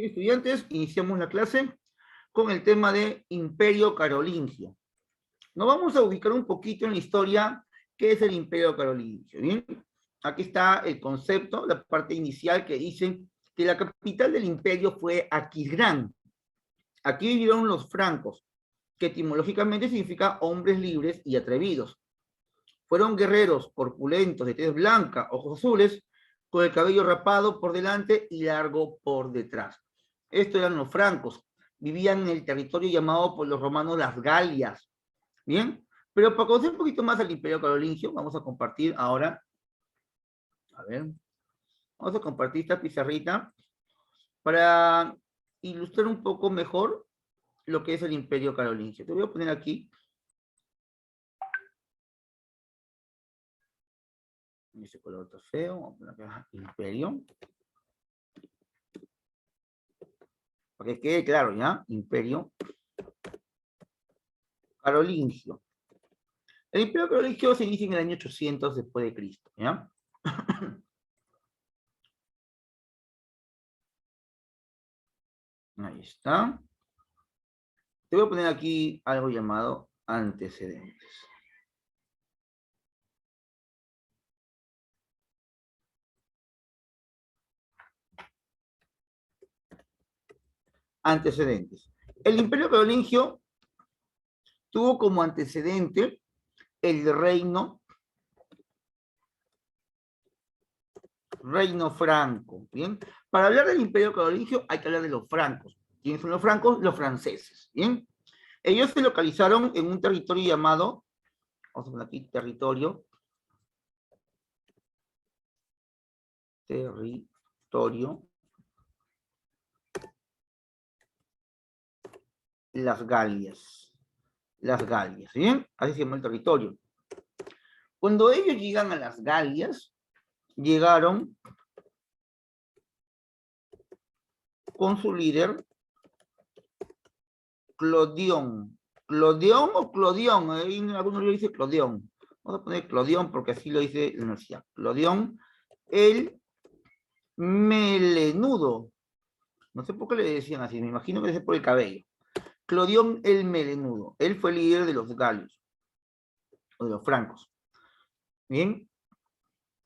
Estudiantes, iniciamos la clase con el tema de Imperio Carolingio. Nos vamos a ubicar un poquito en la historia, qué es el Imperio Carolingio, ¿bien? Aquí está el concepto, la parte inicial que dice que la capital del imperio fue Aquisgrán. Aquí vivieron los francos, que etimológicamente significa hombres libres y atrevidos. Fueron guerreros corpulentos, de tez blanca, ojos azules, con el cabello rapado por delante y largo por detrás. Estos eran los francos. Vivían en el territorio llamado por los romanos las Galias. ¿Bien? Pero para conocer un poquito más al Imperio Carolingio, vamos a compartir ahora, a ver, vamos a compartir esta pizarrita para ilustrar un poco mejor lo que es el Imperio Carolingio. Te voy a poner aquí. Ese color está feo. Vamos a poner acá Imperio. Para que quede claro, ¿ya? Imperio Carolingio. El Imperio Carolingio se inicia en el año 800 después de Cristo, ¿ya? Ahí está. Te voy a poner aquí algo llamado antecedentes. Antecedentes. El Imperio Carolingio tuvo como antecedente el reino franco, ¿bien? Para hablar del Imperio Carolingio hay que hablar de los francos. ¿Quiénes son los francos? Los franceses, ¿bien? Ellos se localizaron en un territorio llamado, vamos a poner aquí, territorio Las Galias, ¿bien? Así se llama el territorio. Cuando ellos llegan a las Galias, llegaron con su líder, Clodión. ¿Clodión o Clodión? Ahí algunos le dicen Clodión. Vamos a poner Clodión porque así lo dice la universidad. Clodión, el melenudo. No sé por qué le decían así, me imagino que es por el cabello. Clodión el melenudo. Él fue líder de los galios, o de los francos. Bien.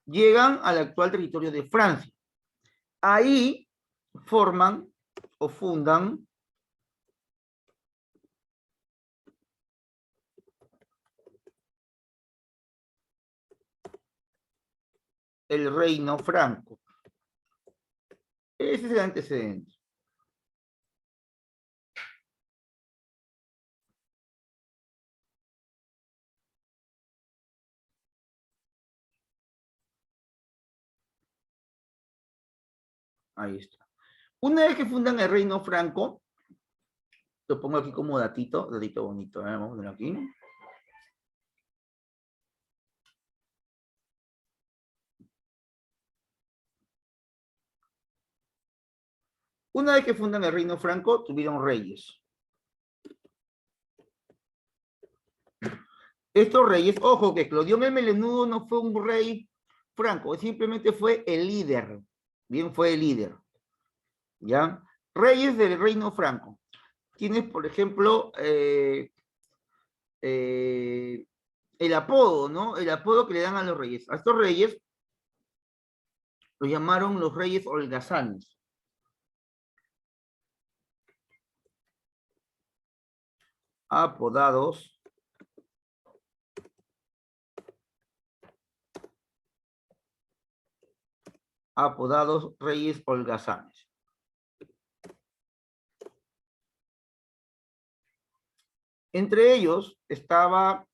Llegan al actual territorio de Francia. Ahí forman o fundan el reino franco. Ese es el antecedente. Ahí está. Una vez que fundan el reino franco, lo pongo aquí como datito bonito. Vamos a ponerlo aquí. Una vez que fundan el reino franco, tuvieron reyes. Estos reyes, ojo que Clodión el Melenudo no fue un rey franco, simplemente fue el líder. Bien, fue el líder. ¿Ya? Reyes del reino franco. Tienes, por ejemplo, el apodo, ¿no? El apodo que le dan a los reyes. A estos reyes los llamaron los reyes holgazanes. Apodados reyes holgazanes. Entre ellos estaba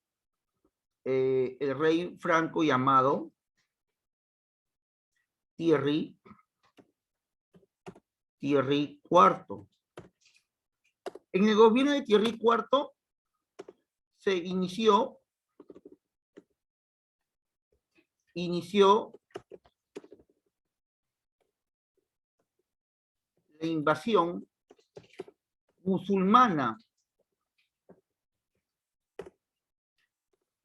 el rey franco llamado Thierry IV. En el gobierno de Thierry IV se inició la invasión musulmana.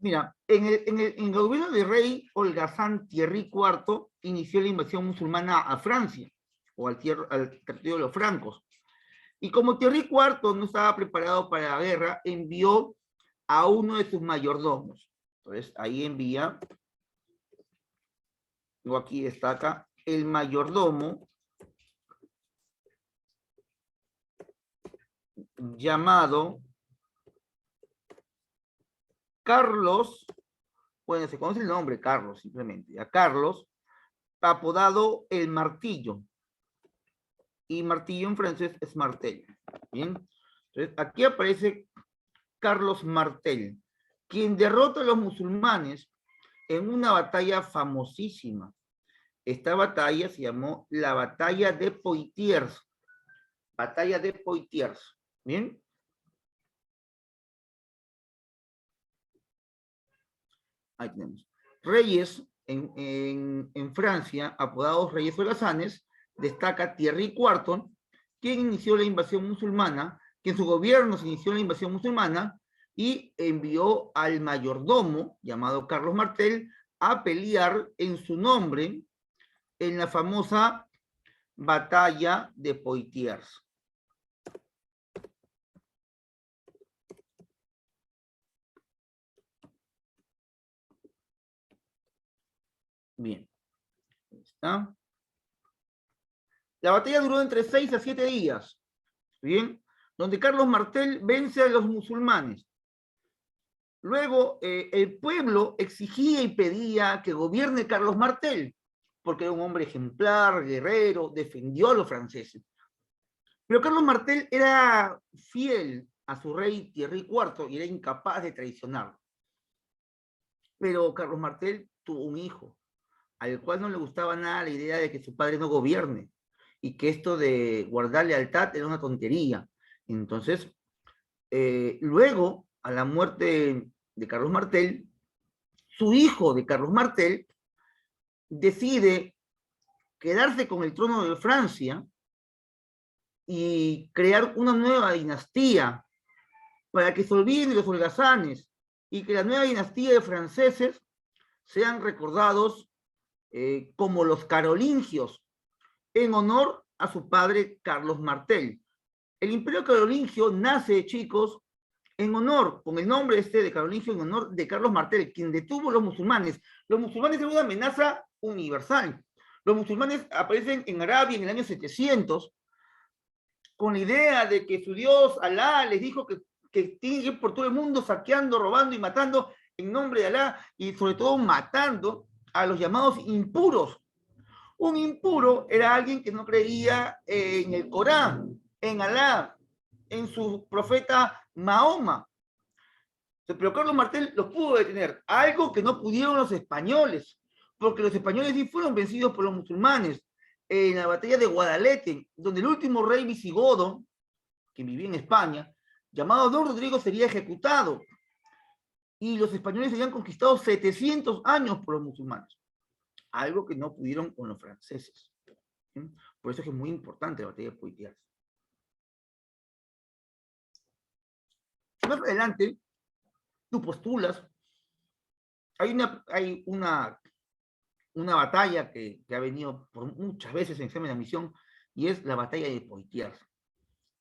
Mira, en el gobierno del rey holgazán Thierry IV inició la invasión musulmana a Francia. o al territorio de los francos. Y como Thierry IV no estaba preparado para la guerra, envió a uno de sus mayordomos. Entonces, ahí envía, luego aquí destaca, el mayordomo llamado Carlos, bueno, se conoce el nombre, Carlos, simplemente, a Carlos, apodado el Martillo. Y martillo en francés es martel. Bien, entonces aquí aparece Carlos Martel, quien derrota a los musulmanes en una batalla famosísima. Esta batalla se llamó la Batalla de Poitiers. Batalla de Poitiers. Bien. Ahí tenemos. Reyes en Francia, apodados reyes holgazanes, destaca Thierry IV, quien inició la invasión musulmana, que en su gobierno se inició la invasión musulmana y envió al mayordomo, llamado Carlos Martel, a pelear en su nombre en la famosa Batalla de Poitiers. Bien. Ahí está. La batalla duró entre 6 a 7 días, ¿bien? Donde Carlos Martel vence a los musulmanes. Luego, el pueblo exigía y pedía que gobierne Carlos Martel, porque era un hombre ejemplar, guerrero, defendió a los franceses. Pero Carlos Martel era fiel a su rey Thierry IV y era incapaz de traicionarlo. Pero Carlos Martel tuvo un hijo, al cual no le gustaba nada la idea de que su padre no gobierne, y que esto de guardar lealtad era una tontería. Entonces, luego, a la muerte de Carlos Martel, su hijo de Carlos Martel decide quedarse con el trono de Francia y crear una nueva dinastía para que se olviden de los holgazanes y que la nueva dinastía de franceses sean recordados como los carolingios, en honor a su padre Carlos Martel. El imperio carolingio nace, chicos, en honor, con el nombre de carolingio, en honor de Carlos Martel, quien detuvo a los musulmanes. Los musulmanes eran una amenaza universal. Los musulmanes aparecen en Arabia en el año 700, con la idea de que su Dios, Alá, les dijo que tienen que ir por todo el mundo saqueando, robando y matando en nombre de Alá, y sobre todo matando a los llamados impuros. Un impuro era alguien que no creía en el Corán, en Alá, en su profeta Mahoma. Pero Carlos Martel los pudo detener, algo que no pudieron los españoles, porque los españoles sí fueron vencidos por los musulmanes en la batalla de Guadalete, donde el último rey visigodo, que vivía en España, llamado Don Rodrigo, sería ejecutado. Y los españoles habían conquistado 700 años por los musulmanes, algo que no pudieron con los franceses. ¿Sí? Por eso es que es muy importante la batalla de Poitiers. Más adelante, tú postulas, hay una batalla que ha venido por muchas veces en examen de admisión, y es la batalla de Poitiers.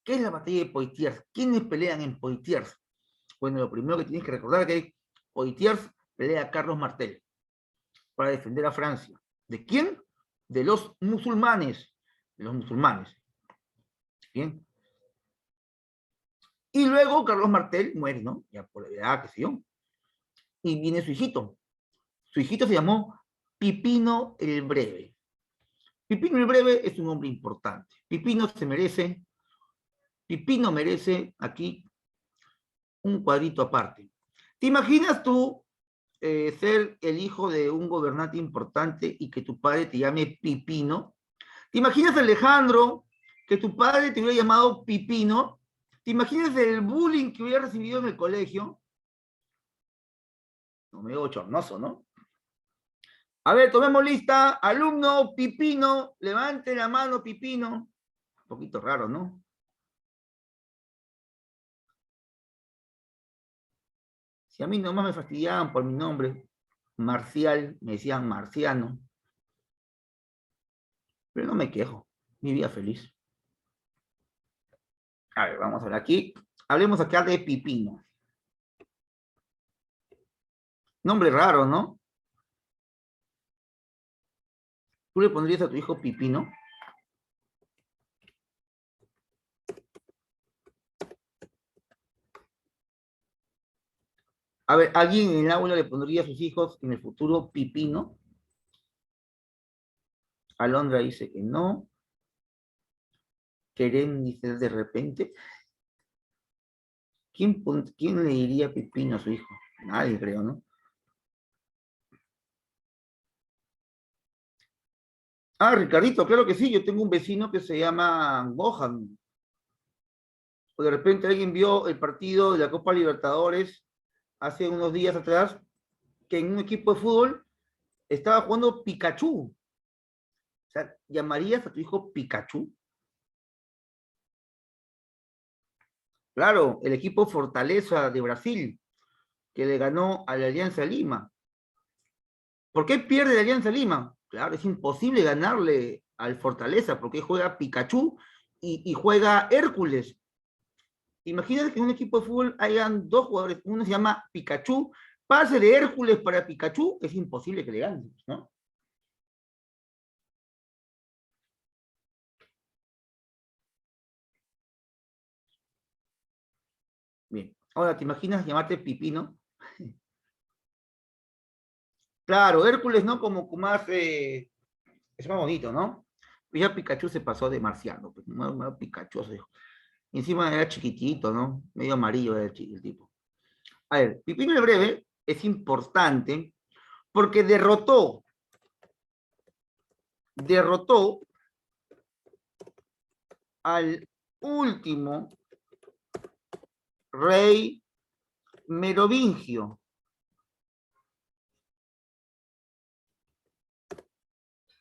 ¿Qué es la batalla de Poitiers? ¿Quiénes pelean en Poitiers? Bueno, lo primero que tienes que recordar es que Poitiers pelea Carlos Martel para defender a Francia. ¿De quién? De los musulmanes. De los musulmanes. Bien. Y luego Carlos Martel muere, ¿no? Ya por la edad, qué sé yo. Y viene su hijito. Su hijito se llamó Pipino el Breve. Pipino el Breve es un hombre importante. Pipino merece aquí un cuadrito aparte. ¿Te imaginas tú ser el hijo de un gobernante importante y que tu padre te llame Pipino? ¿Te imaginas, Alejandro, que tu padre te hubiera llamado Pipino? ¿Te imaginas el bullying que hubiera recibido en el colegio? No, medio bochornoso, ¿no? A ver, tomemos lista. Alumno Pipino, levante la mano, Pipino. Un poquito raro, ¿no? Si a mí nomás me fastidiaban por mi nombre, Marcial, me decían Marciano. Pero no me quejo. Mi vida feliz. A ver, vamos a ver aquí. Hablemos acá de Pipino. Nombre raro, ¿no? ¿Tú le pondrías a tu hijo Pipino? A ver, ¿alguien en el aula le pondría a sus hijos en el futuro Pipino? Alondra dice que no. Keren dice de repente. ¿Quién le diría Pipino a su hijo? Nadie, creo, ¿no? Ah, Ricardito, claro que sí. Yo tengo un vecino que se llama Gohan. O de repente alguien vio el partido de la Copa Libertadores hace unos días atrás, que en un equipo de fútbol estaba jugando Pikachu. O sea, ¿llamarías a tu hijo Pikachu? Claro, el equipo Fortaleza de Brasil, que le ganó a la Alianza Lima. ¿Por qué pierde la Alianza Lima? Claro, es imposible ganarle al Fortaleza, porque juega Pikachu y juega Hércules. Imagínate que en un equipo de fútbol hayan dos jugadores, uno se llama Pikachu, pase de Hércules para Pikachu, es imposible que le ganen, ¿no? Bien, ahora, ¿te imaginas llamarte Pipino? Claro, Hércules, ¿no? Como más, es más bonito, ¿no? Pues ya Pikachu se pasó de marciano, pues, no, Pikachu, y encima era chiquitito, ¿no? Medio amarillo era el tipo. A ver, Pipino el Breve es importante porque derrotó al último rey merovingio,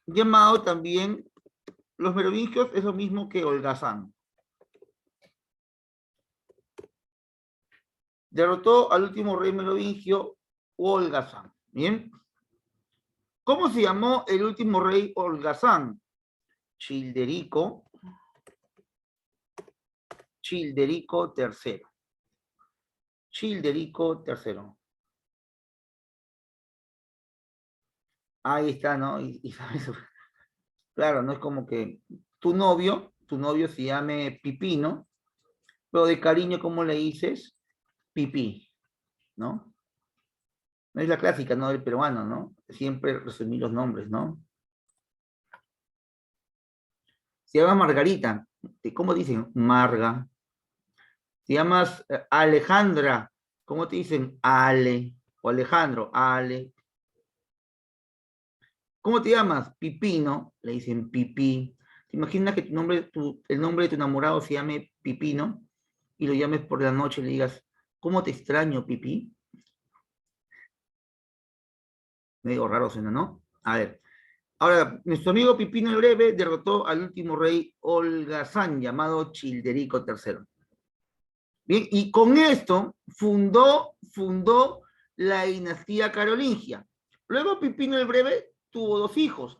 llamado también, los merovingios es lo mismo que holgazán. Derrotó al último rey merovingio, holgazán. Bien. ¿Cómo se llamó el último rey holgazán? Childerico III. Childerico III. Ahí está, ¿no? Y sabes, claro, no es como que tu novio se llame Pipino, pero de cariño, ¿cómo le dices? Pipí, ¿no? No es la clásica, ¿no? Del peruano, ¿no? Siempre resumir los nombres, ¿no? Se llama Margarita. ¿Cómo dicen? Marga. Te llamas Alejandra. ¿Cómo te dicen? Ale. O Alejandro, Ale. ¿Cómo te llamas? Pipino. Le dicen Pipí. ¿Te imaginas que el nombre de tu enamorado se llame Pipino y lo llames por la noche y le digas, ¿cómo te extraño, Pipí? Medio raro suena, ¿no? A ver. Ahora, nuestro amigo Pipino el Breve derrotó al último rey holgazán llamado Childerico III. Bien, y con esto fundó la dinastía carolingia. Luego Pipino el Breve tuvo dos hijos,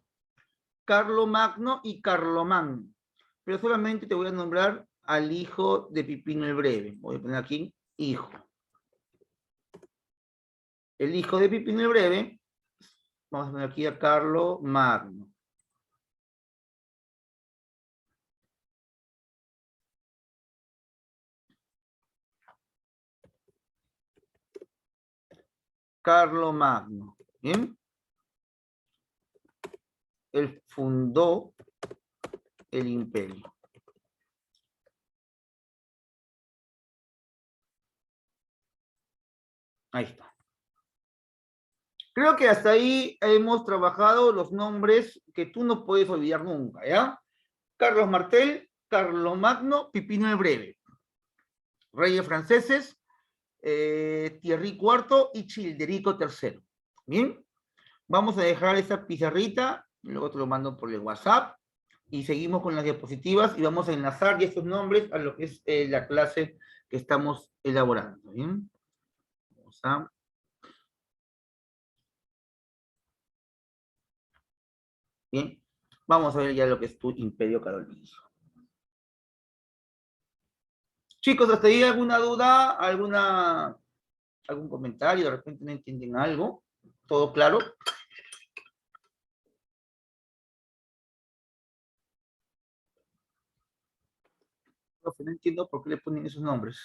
Carlomagno y Carlomán. Pero solamente te voy a nombrar al hijo de Pipino el Breve. Voy a poner aquí, hijo. El hijo de Pipino el Breve, vamos a poner aquí a Carlomagno. Carlomagno. ¿Bien? Él fundó el imperio. Ahí está. Creo que hasta ahí hemos trabajado los nombres que tú no puedes olvidar nunca, ¿ya? Carlos Martel, Carlomagno, Pipino el Breve. Reyes franceses, Thierry IV y Childerico III. Bien, vamos a dejar esa pizarrita, luego te lo mando por el WhatsApp y seguimos con las diapositivas y vamos a enlazar ya estos nombres a lo que es la clase que estamos elaborando. Bien, vamos a... Bien, Vamos a ver ya lo que es tu imperio carolingio. Chicos, ¿hasta ahí alguna duda? ¿Algún comentario? ¿De repente no entienden algo? ¿Todo claro? Profe, no entiendo por qué le ponen esos nombres.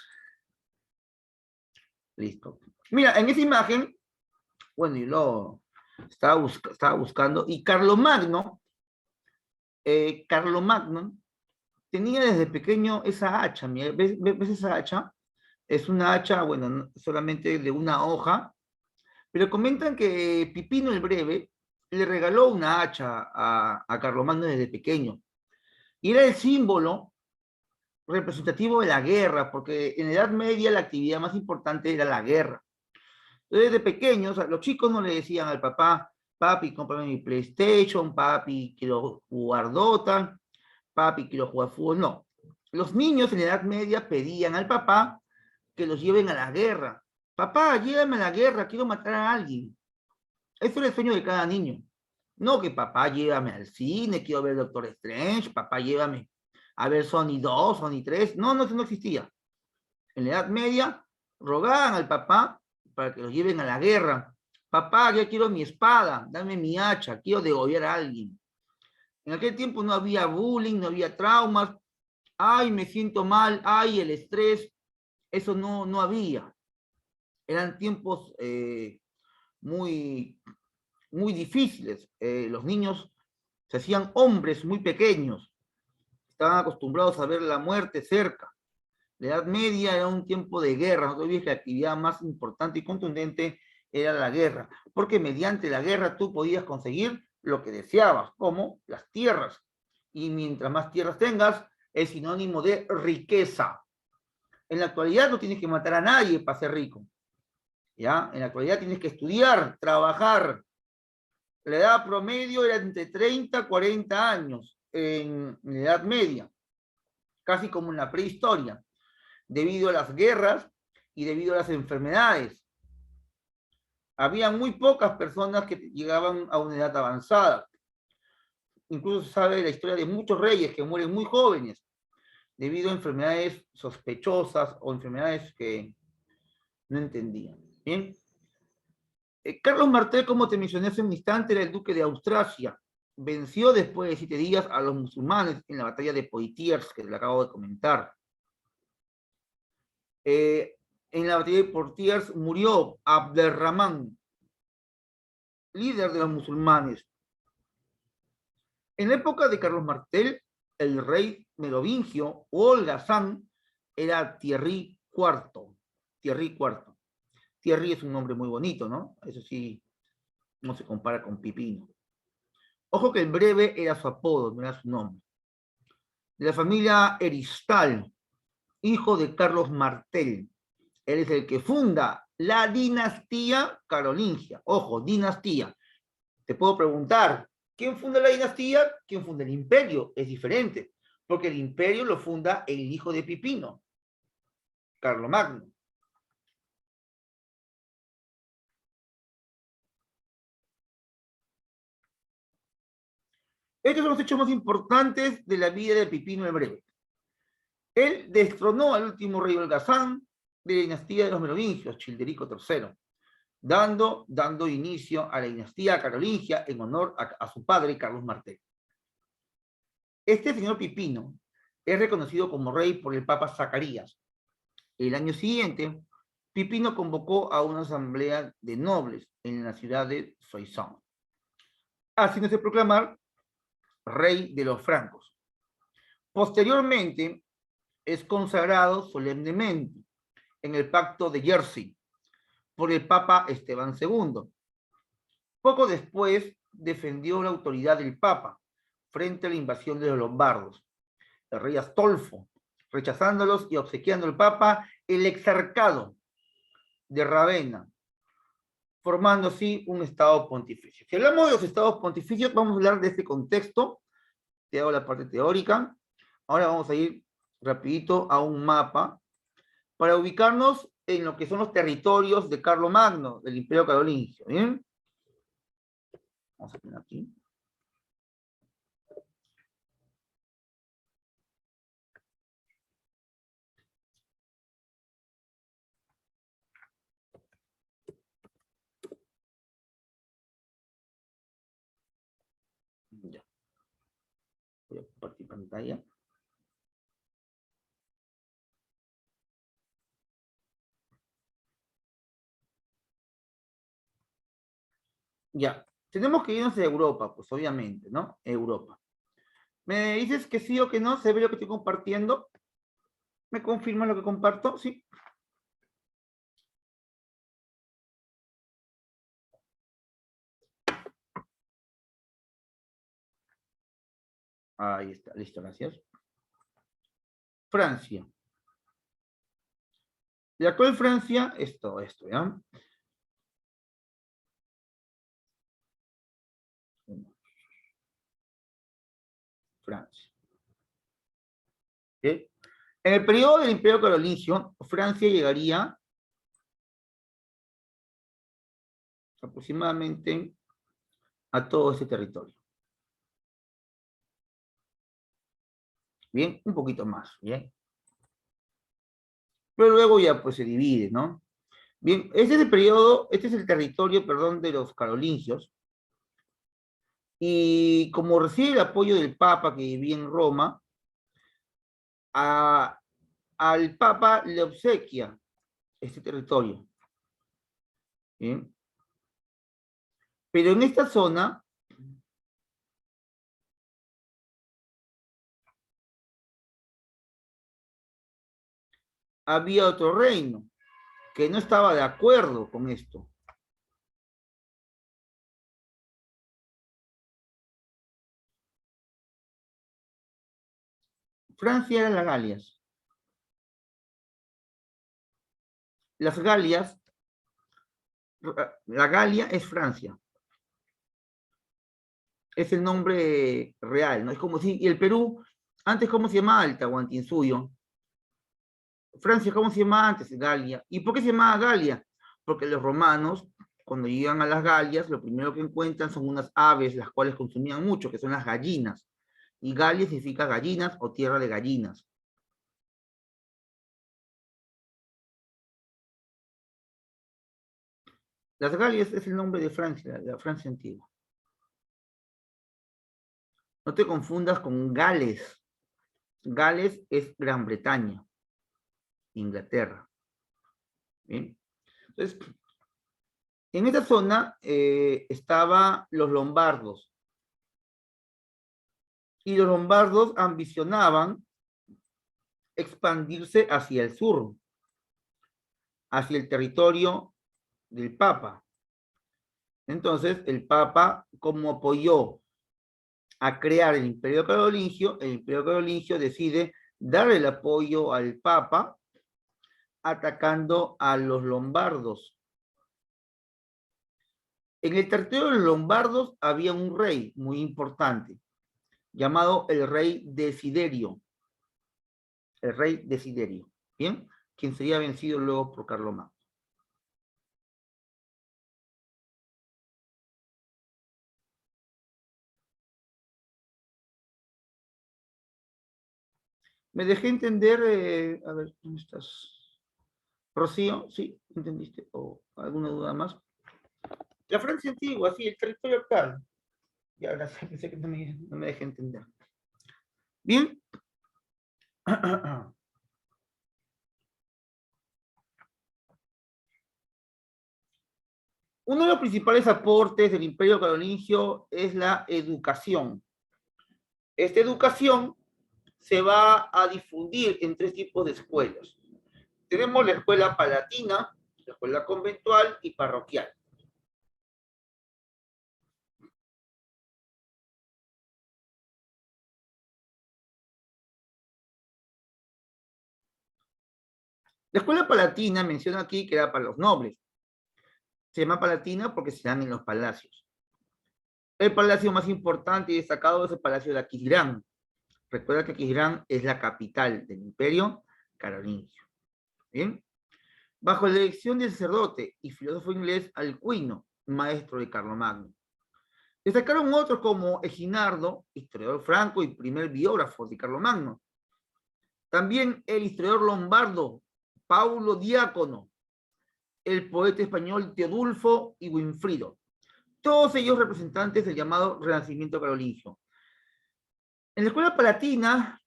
Listo. Mira, en esa imagen, bueno, yo lo estaba buscando, y Carlomagno tenía desde pequeño esa hacha. Mira, ¿ves esa hacha? Es una hacha, bueno, solamente de una hoja, pero comentan que Pipino el Breve le regaló una hacha a Carlomagno desde pequeño. Y era el símbolo representativo de la guerra, porque en la Edad Media la actividad más importante era la guerra. Entonces, desde pequeños, los chicos no le decían al papá, papi, cómprame mi PlayStation, papi, quiero jugar Dota, papi, quiero jugar fútbol. No. Los niños en la Edad Media pedían al papá que los lleven a la guerra. Papá, llévame a la guerra, quiero matar a alguien. Eso era el sueño de cada niño. No que papá, llévame al cine, quiero ver Doctor Strange, papá, llévame a ver Sony 2, Sony 3. No, eso no existía. En la Edad Media rogaban al papá para que los lleven a la guerra. Papá, yo quiero mi espada, dame mi hacha, quiero degollar a alguien. En aquel tiempo no había bullying, no había traumas. Ay, me siento mal, ay, el estrés. Eso no había. Eran tiempos muy, muy difíciles. Los niños se hacían hombres muy pequeños. Estaban acostumbrados a ver la muerte cerca. La Edad Media era un tiempo de guerra, no te olvides que la actividad más importante y contundente era la guerra, porque mediante la guerra tú podías conseguir lo que deseabas, como las tierras, y mientras más tierras tengas, es sinónimo de riqueza. En la actualidad no tienes que matar a nadie para ser rico, ¿ya? En la actualidad tienes que estudiar, trabajar. La edad promedio era entre 30 y 40 años en la Edad Media, casi como en la prehistoria, debido a las guerras y debido a las enfermedades. Había muy pocas personas que llegaban a una edad avanzada. Incluso se sabe la historia de muchos reyes que mueren muy jóvenes debido a enfermedades sospechosas o enfermedades que no entendían. Bien. Carlos Martel, como te mencioné hace un instante, era el duque de Austrasia. Venció después de 7 días a los musulmanes en la batalla de Poitiers, que te lo acabo de comentar. En la batalla de Poitiers murió Abderramán, líder de los musulmanes. En la época de Carlos Martel, el rey merovingio o holgazán era Thierry IV. Thierry IV. Thierry es un nombre muy bonito, ¿no? Eso sí, no se compara con Pipino. Ojo que el Breve era su apodo, no era su nombre. De la familia Heristal, hijo de Carlos Martel. Él es el que funda la dinastía carolingia. Ojo, dinastía. Te puedo preguntar, ¿quién funda la dinastía? ¿Quién funda el imperio? Es diferente, porque el imperio lo funda el hijo de Pipino, Carlomagno. Estos son los hechos más importantes de la vida de Pipino el Breve. Él destronó al último rey holgazán de la dinastía de los merovingios, Childerico III, dando inicio a la dinastía carolingia en honor a su padre, Carlos Martel. Este señor Pipino es reconocido como rey por el Papa Zacarías. El año siguiente, Pipino convocó a una asamblea de nobles en la ciudad de Soissons, haciéndose proclamar rey de los francos. Posteriormente, es consagrado solemnemente en el Pacto de Jersey por el Papa Esteban II. Poco después, defendió la autoridad del Papa frente a la invasión de los lombardos. El rey Astolfo, rechazándolos y obsequiando al Papa el exarcado de Ravenna, formando así un estado pontificio. Si hablamos de los estados pontificios, vamos a hablar de este contexto. Te hago la parte teórica. Ahora vamos a ir rapidito a un mapa para ubicarnos en lo que son los territorios de Carlomagno, del Imperio Carolingio. ¿Bien? Vamos a poner aquí. Voy a compartir pantalla. Ya, tenemos que irnos a Europa, pues obviamente, ¿no? Europa. ¿Me dices que sí o que no? ¿Se ve lo que estoy compartiendo? ¿Me confirma lo que comparto? Sí. Ahí está, listo, gracias. Francia. La actual Francia, esto, ¿ya? Francia. ¿Sí? En el periodo del Imperio Carolingio, Francia llegaría aproximadamente a todo ese territorio. Bien, un poquito más, bien. Pero luego ya pues se divide, ¿no? Bien, este es el periodo, este es el territorio, perdón, de los carolingios. Y como recibe el apoyo del Papa que vivía en Roma, al Papa le obsequia este territorio. ¿Bien? Pero en esta zona había otro reino que no estaba de acuerdo con esto. Francia eran las Galias. Las Galias, la Galia es Francia. Es el nombre real, ¿no? Es como si, y el Perú, antes, ¿cómo se llamaba? El Tahuantinsuyo. Francia, ¿cómo se llamaba antes? Galia. ¿Y por qué se llamaba Galia? Porque los romanos, cuando llegan a las Galias, lo primero que encuentran son unas aves, las cuales consumían mucho, que son las gallinas. Y Galia significa gallinas o tierra de gallinas. Las Galias es el nombre de Francia, la Francia antigua. No te confundas con Gales. Gales es Gran Bretaña, Inglaterra. ¿Bien? Entonces, en esta zona estaban los lombardos. Y los lombardos ambicionaban expandirse hacia el sur, hacia el territorio del Papa. Entonces, el Papa, como apoyó a crear el Imperio Carolingio decide darle el apoyo al Papa atacando a los lombardos. En el territorio de los lombardos había un rey muy importante, llamado el rey Desiderio. El rey Desiderio, ¿bien? Quien sería vencido luego por Carlomagno. Me dejé entender, a ver, ¿dónde estás? Rocío, ¿sí? ¿Entendiste? ¿O alguna duda más? La Francia antigua, sí, el territorio actual. Ya, gracias, pensé que no me dejé entender. Bien. Uno de los principales aportes del Imperio Carolingio es la educación. Esta educación se va a difundir en tres tipos de escuelas. Tenemos la escuela palatina, la escuela conventual y parroquial. La escuela palatina menciona aquí que era para los nobles. Se llama palatina porque se dan en los palacios. El palacio más importante y destacado es el Palacio de Aquisgrán. Recuerda que Aquisgrán es la capital del Imperio Carolingio. ¿Bien? Bajo la dirección del sacerdote y filósofo inglés Alcuino, maestro de Carlomagno. Destacaron otros como Eginardo, historiador franco y primer biógrafo de Carlomagno. También el historiador lombardo Paulo Diácono, el poeta español Teodulfo y Winfrido. Todos ellos representantes del llamado Renacimiento carolingio. En la escuela palatina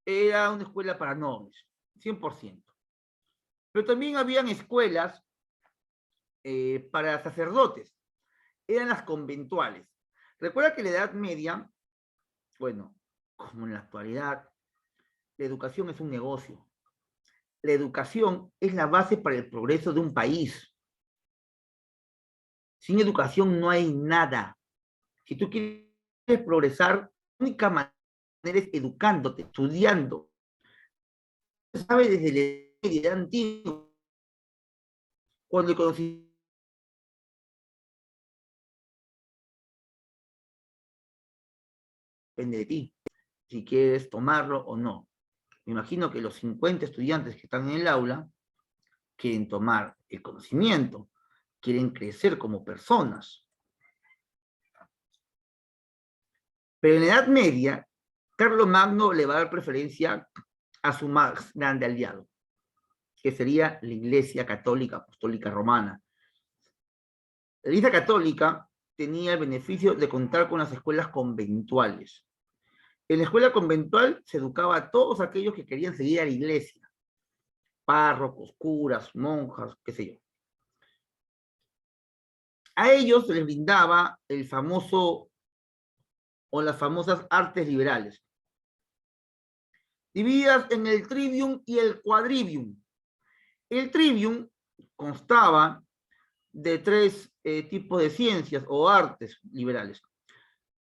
era una escuela para nobles, 100%. Pero también habían escuelas para sacerdotes, eran las conventuales. Recuerda que en la Edad Media, bueno, como en la actualidad, la educación es un negocio. La educación es la base para el progreso de un país. Sin educación no hay nada. Si tú quieres progresar, la única manera es educándote, estudiando. Se sabe desde la edad antigua, cuando el conocimiento depende de ti, si quieres tomarlo o no. Me imagino que los 50 estudiantes que están en el aula quieren tomar el conocimiento, quieren crecer como personas. Pero en la Edad Media, Carlomagno le va a dar preferencia a su más grande aliado, que sería la Iglesia Católica Apostólica Romana. La Iglesia Católica tenía el beneficio de contar con las escuelas conventuales. En la escuela conventual se educaba a todos aquellos que querían seguir a la iglesia, párrocos, curas, monjas, qué sé yo. A ellos se les brindaba el famoso o las famosas artes liberales, divididas en el trivium y el quadrivium. El trivium constaba de tres tipos de ciencias o artes liberales.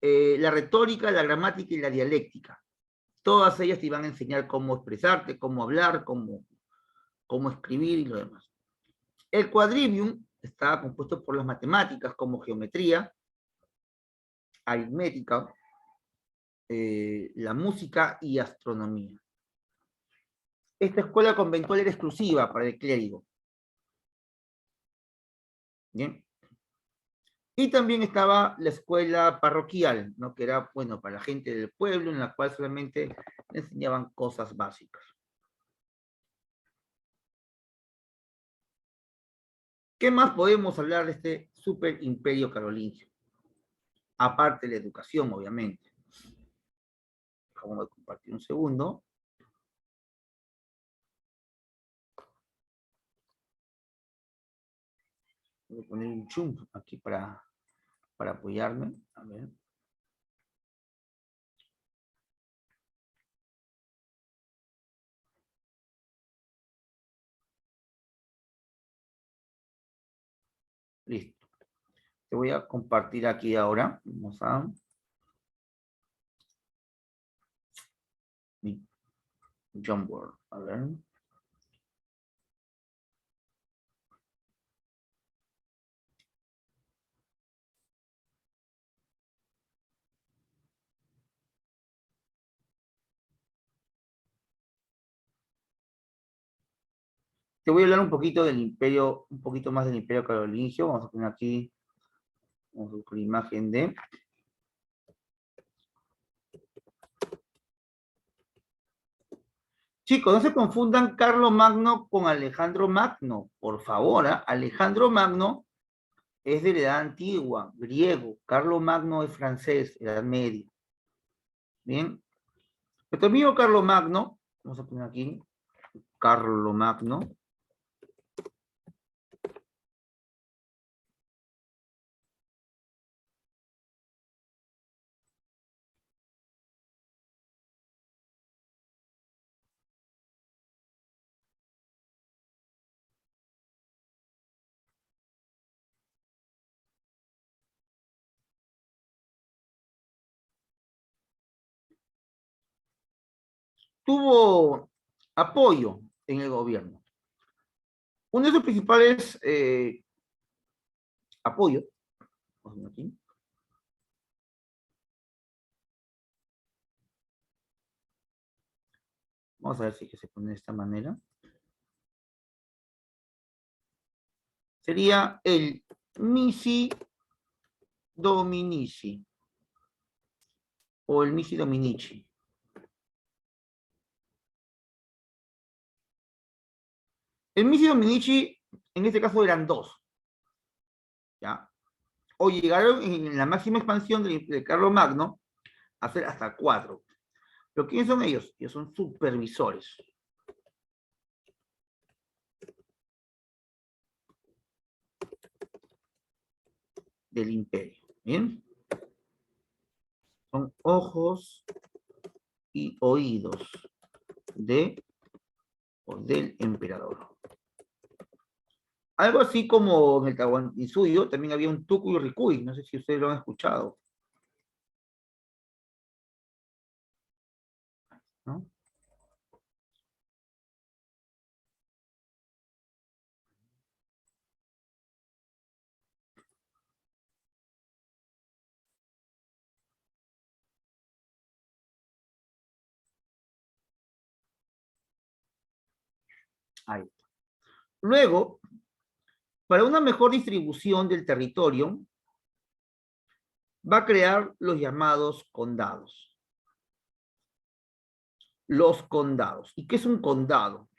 La retórica, la gramática y la dialéctica. Todas ellas te iban a enseñar cómo expresarte, cómo hablar, cómo escribir y lo demás. El quadrivium estaba compuesto por las matemáticas como geometría, aritmética, la música y astronomía. Esta escuela conventual era exclusiva para el clérigo. ¿Bien? Y también estaba la escuela parroquial, ¿no? Que era, bueno, para la gente del pueblo, en la cual solamente enseñaban cosas básicas. ¿Qué más podemos hablar de este super imperio carolingio? Aparte de la educación, obviamente. Vamos a compartir un segundo. Voy a poner un zoom aquí para apoyarme. A ver. Listo. Te voy a compartir aquí ahora. Vamos a... Jamboard. A ver. Te voy a hablar un poquito del imperio, un poquito más del imperio carolingio. Vamos a poner aquí, vamos a buscar la imagen de... Chicos, no se confundan Carlo Magno con Alejandro Magno, por favor. Alejandro Magno es de la edad antigua, griego. Carlo Magno es francés, edad media. Bien. Nuestro amigo Carlo Magno, vamos a poner aquí, Carlo Magno. Tuvo apoyo en el gobierno. Uno de sus principales apoyos, aquí, vamos a ver si se pone de esta manera, sería el Misi Dominici o el Misi Dominici. El Misi Dominici, en este caso, eran dos. ¿Ya? O llegaron en la máxima expansión de Carlo Magno hacer hasta 4. ¿Pero quiénes son ellos? Ellos son supervisores. Del imperio. ¿Bien? Son ojos y oídos del emperador. Algo así como en el Tahuantinsuyo también había un Tukuy Ricuy. No sé si ustedes lo han escuchado. ¿No? Ahí. Luego, para una mejor distribución del territorio, va a crear los llamados condados. Los condados. ¿Y qué es un condado?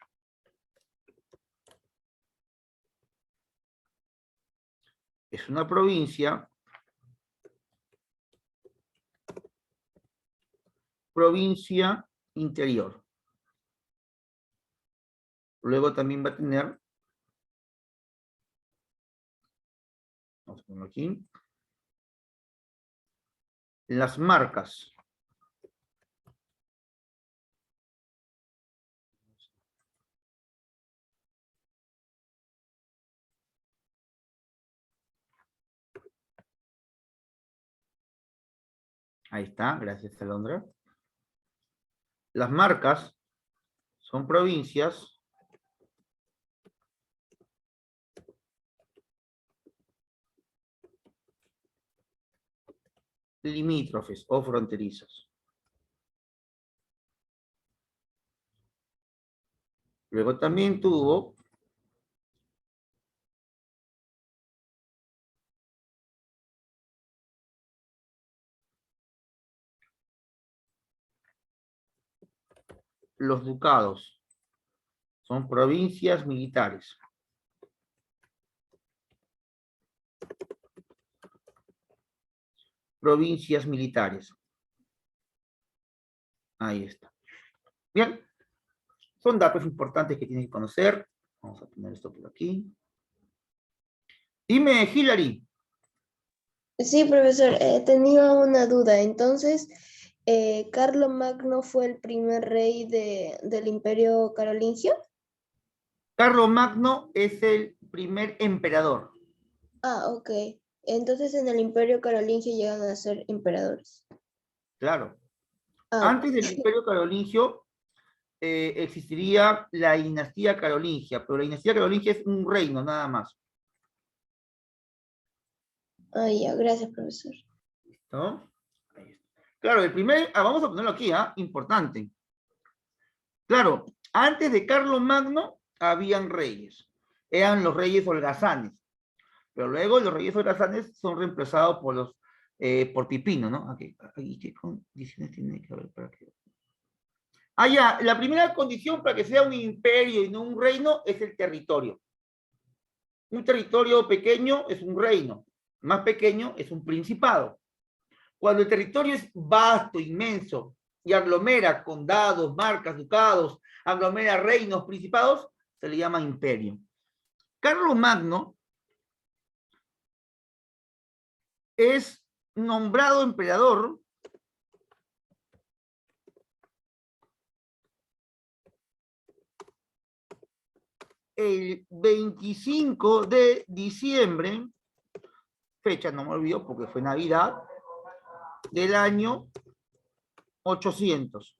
Es una provincia interior. Luego también va a tener, vamos a ponerlo aquí, las marcas. Ahí está, gracias Alondra. Las marcas son provincias limítrofes o fronterizas. Luego también tuvo los ducados. Son provincias militares. Provincias militares. Ahí está. Bien. Son datos importantes que tienen que conocer. Vamos a poner esto por aquí. Dime, Hilary. Sí, profesor, tenía una duda. Entonces, ¿Carlomagno fue el primer rey del Imperio Carolingio? Carlomagno es el primer emperador. Ah, ok. Entonces en el Imperio Carolingio llegan a ser emperadores. Claro. Ah, ok. Antes del Imperio Carolingio existiría la dinastía carolingia, pero la dinastía carolingia es un reino nada más. Ah, ya, gracias, profesor. ¿No? Ahí está. Claro, el primer, vamos a ponerlo aquí, importante. Claro, antes de Carlomagno habían reyes. Eran los reyes holgazanes. Pero luego los reyes holgazanes son reemplazados por Pipino, ¿no? Aquí, ¿qué condiciones tiene que haber para que? Ya, la primera condición para que sea un imperio y no un reino es el territorio. Un territorio pequeño es un reino, más pequeño es un principado. Cuando el territorio es vasto, inmenso, y aglomera condados, marcas, ducados, aglomera reinos, principados, se le llama imperio. Carlomagno es nombrado emperador el 25 de diciembre, fecha no me olvido porque fue Navidad, del año 800.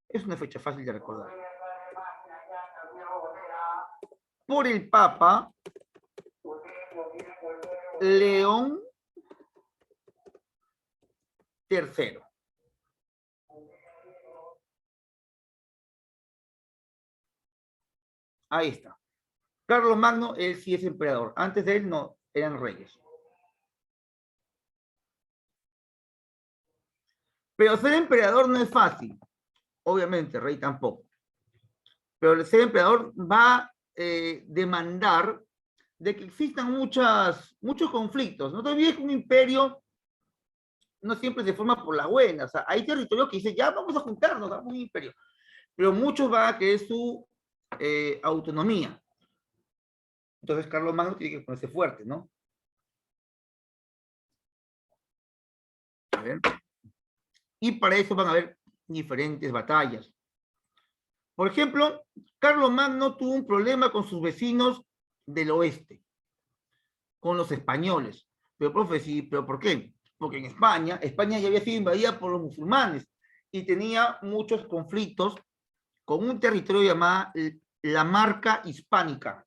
Es una fecha fácil de recordar. Por el Papa León III. Ahí está. Carlomagno, él sí es emperador. Antes de él no, eran reyes. Pero ser emperador no es fácil. Obviamente, rey tampoco. Pero el ser emperador va a demandar de que existan muchos conflictos. No te olvides que un imperio no siempre se forma por las buenas. O sea, hay territorios que dicen, ya vamos a juntarnos, hagamos un imperio. Pero muchos van a querer su autonomía. Entonces Carlomagno tiene que ponerse fuerte, ¿no? A ver. Y para eso van a haber diferentes batallas. Por ejemplo, Carlomagno tuvo un problema con sus vecinos del oeste, con los españoles. Pero, profe, sí, ¿pero por qué? Porque en España ya había sido invadida por los musulmanes y tenía muchos conflictos con un territorio llamado la Marca Hispánica.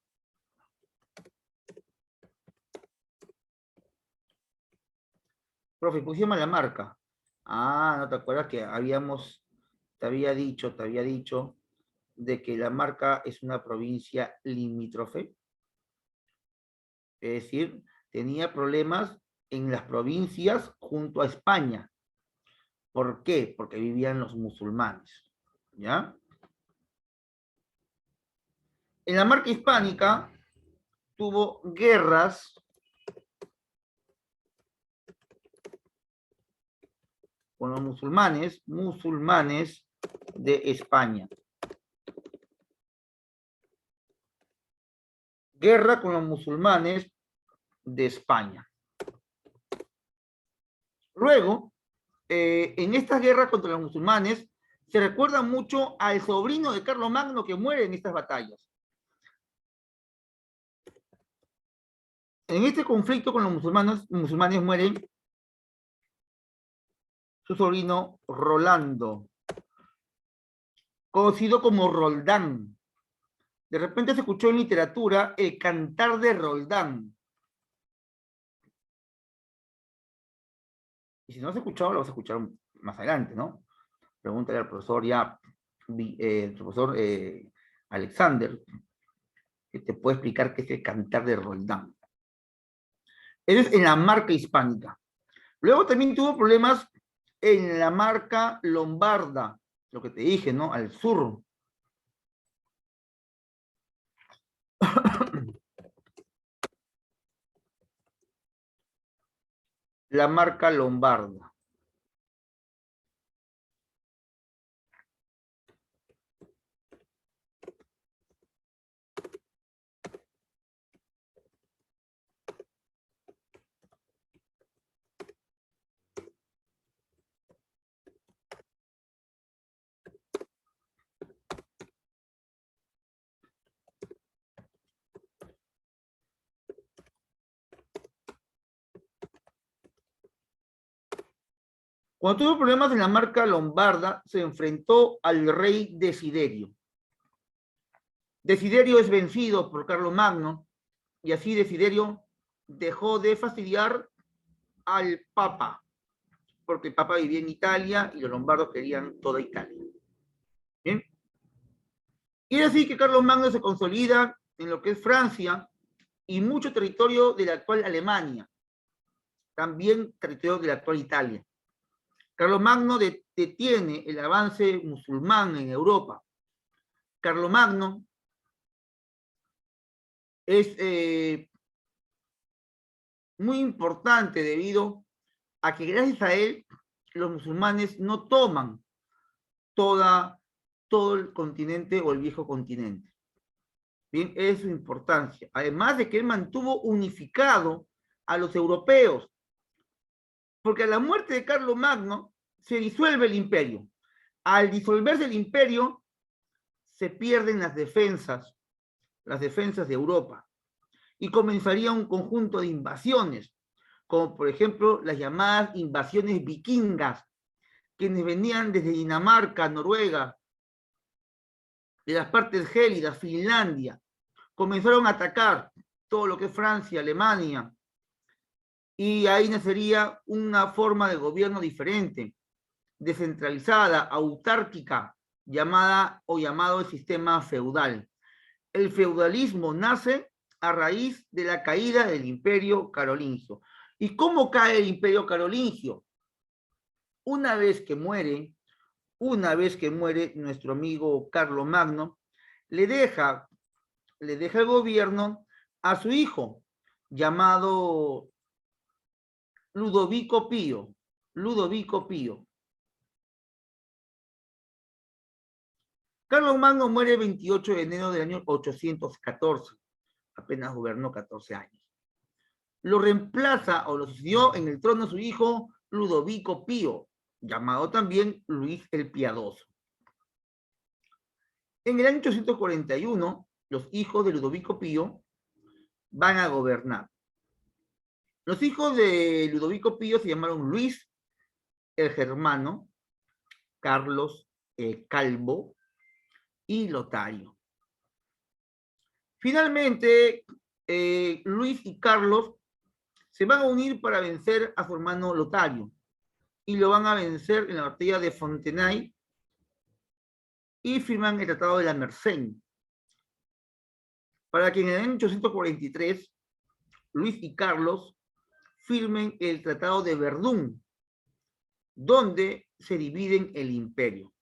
Profe, ¿cómo se llama la marca? Ah, ¿no te acuerdas que te había dicho de que la Marca es una provincia limítrofe? Es decir, tenía problemas en las provincias junto a España. ¿Por qué? Porque vivían los musulmanes, ¿ya? En la Marca Hispánica tuvo guerras con los musulmanes de España. Guerra con los musulmanes de España. Luego, en estas guerras contra los musulmanes, se recuerda mucho al sobrino de Carlomagno que muere en estas batallas. En este conflicto con los musulmanes muere su sobrino Rolando, conocido como Roldán. De repente se escuchó en literatura el cantar de Roldán. Y si no has escuchado, lo vas a escuchar más adelante, ¿no? Pregúntale al profesor Alexander, que te puede explicar qué es el cantar de Roldán. Eso es en la Marca Hispánica. Luego también tuvo problemas en la Marca Lombarda, lo que te dije, ¿no? Al sur. La Marca Lombarda. Cuando tuvo problemas en la Marca Lombarda, se enfrentó al rey Desiderio. Desiderio es vencido por Carlomagno y así Desiderio dejó de fastidiar al Papa, porque el Papa vivía en Italia y los lombardos querían toda Italia. ¿Bien? Y es así que Carlomagno se consolida en lo que es Francia y mucho territorio de la actual Alemania, también territorio de la actual Italia. Carlomagno detiene el avance musulmán en Europa. Carlomagno es muy importante debido a que gracias a él los musulmanes no toman todo el continente o el viejo continente. Bien, es su importancia. Además de que él mantuvo unificado a los europeos, porque a la muerte de Carlomagno se disuelve el imperio. Al disolverse el imperio, se pierden las defensas de Europa, y comenzaría un conjunto de invasiones, como por ejemplo las llamadas invasiones vikingas, quienes venían desde Dinamarca, Noruega, de las partes gélidas, Finlandia, comenzaron a atacar todo lo que es Francia, Alemania, y ahí nacería una forma de gobierno diferente, descentralizada, autárquica, llamado el sistema feudal. El feudalismo nace a raíz de la caída del Imperio Carolingio. ¿Y cómo cae el Imperio Carolingio? Una vez que muere nuestro amigo Carlomagno, le deja el gobierno a su hijo, llamado Ludovico Pío. Ludovico Pío. Carlos Magno muere el 28 de enero del año 814. Apenas gobernó 14 años. Lo reemplaza o lo sucedió en el trono su hijo Ludovico Pío, llamado también Luis el Piadoso. En el año 841, los hijos de Ludovico Pío van a gobernar. Los hijos de Ludovico Pío se llamaron Luis el Germano, Carlos el Calvo y Lotario. Finalmente, Luis y Carlos se van a unir para vencer a su hermano Lotario y lo van a vencer en la batalla de Fontenay y firman el Tratado de la Merced, para que en el año 843 Luis y Carlos firmen el Tratado de Verdún, donde se dividen el imperio.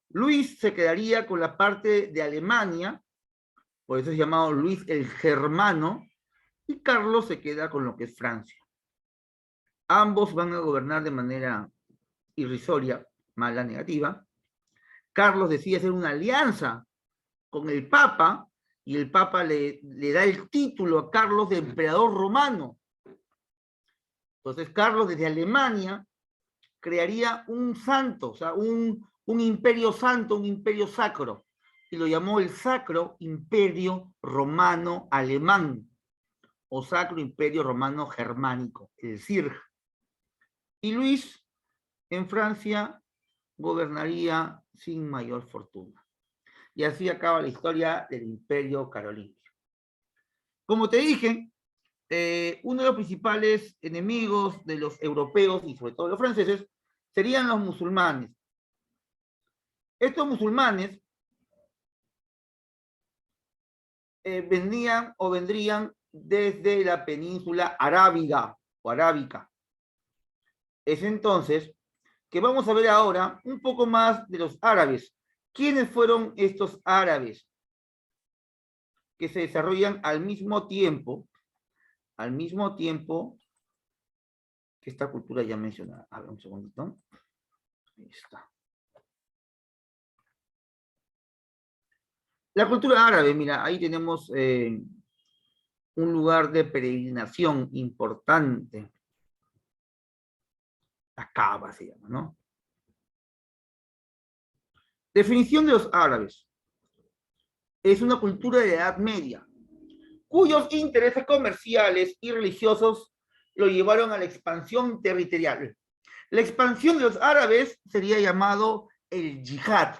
Luis se quedaría con la parte de Alemania, por eso es llamado Luis el Germano, y Carlos se queda con lo que es Francia. Ambos van a gobernar de manera irrisoria, mala, negativa. Carlos decide hacer una alianza con el Papa, y el Papa le da el título a Carlos de emperador romano. Entonces Carlos desde Alemania crearía un santo, o sea, un imperio santo, un imperio sacro, y lo llamó el Sacro Imperio Romano Alemán, o Sacro Imperio Romano Germánico, el CIRG. Y Luis, en Francia, gobernaría sin mayor fortuna. Y así acaba la historia del Imperio Carolingio. Como te dije, uno de los principales enemigos de los europeos, y sobre todo los franceses, serían los musulmanes. Estos musulmanes vendrían desde la península arábiga o arábica. Es entonces que vamos a ver ahora un poco más de los árabes. ¿Quiénes fueron estos árabes que se desarrollan al mismo tiempo que esta cultura ya mencionada? A ver, un segundito. Ahí está. La cultura árabe, mira, ahí tenemos un lugar de peregrinación importante. La Kaaba se llama, ¿no? Definición de los árabes. Es una cultura de la Edad Media, cuyos intereses comerciales y religiosos lo llevaron a la expansión territorial. La expansión de los árabes sería llamado el yihad,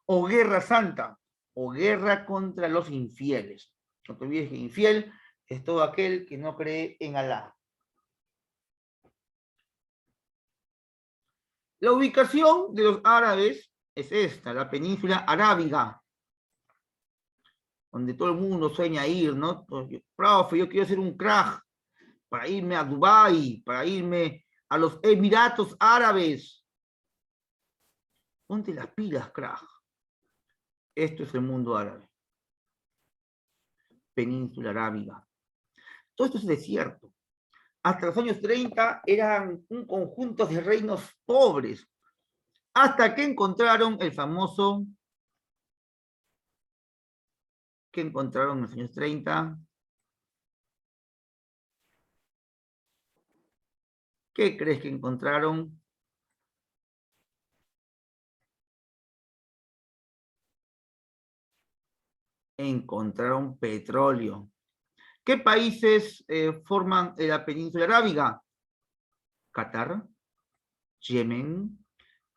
o guerra santa, o guerra contra los infieles. No te olvides que infiel es todo aquel que no cree en Alá. La ubicación de los árabes es esta, la península arábiga, donde todo el mundo sueña ir, ¿no? Profe, yo quiero hacer un crack para irme a Dubái, para irme a los Emiratos Árabes. Ponte las pilas, crack. Esto es el mundo árabe. Península arábiga. Todo esto es desierto. Hasta los años 30 eran un conjunto de reinos pobres, hasta que encontraron el famoso... ¿Qué encontraron en los años 30? ¿Qué crees que encontraron? Encontraron petróleo. ¿Qué países forman la península arábiga? Qatar, Yemen,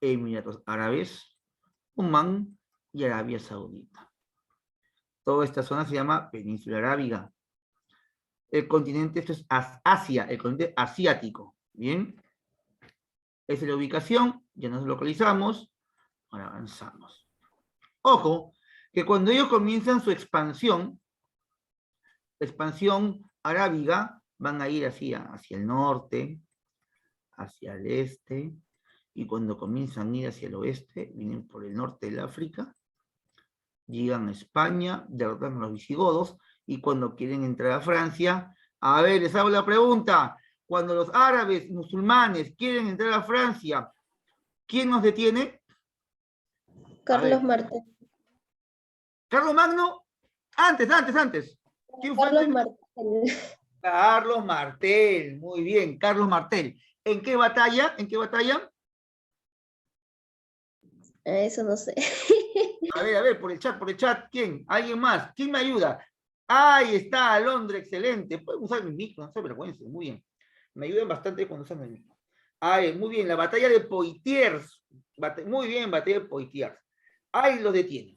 Emiratos Árabes, Omán y Arabia Saudita. Toda esta zona se llama península arábiga. El continente, esto es Asia, el continente asiático. Bien. Esa es la ubicación, ya nos localizamos. Ahora avanzamos. Ojo, que cuando ellos comienzan su expansión arábiga, van a ir hacia el norte, hacia el este, y cuando comienzan a ir hacia el oeste, vienen por el norte del África, llegan a España, derrotan a los visigodos, y cuando quieren entrar a Francia, a ver, les hago la pregunta, Cuando los árabes musulmanes quieren entrar a Francia, ¿quién nos detiene? A ver, Carlos Martel. Carlos Magno, antes. ¿Quién fue Carlos antes? Martel. Carlos Martel, muy bien, Carlos Martel. ¿En qué batalla? ¿En qué batalla? Eso no sé. A ver, por el chat, ¿quién? ¿Alguien más? ¿Quién me ayuda? Ahí está, Alondra, excelente. Pueden usar mi micro, no se avergüencen, muy bien. Me ayudan bastante cuando usan el micro. Ahí, muy bien, la batalla de Poitiers. Muy bien, batalla de Poitiers. Ahí lo detiene.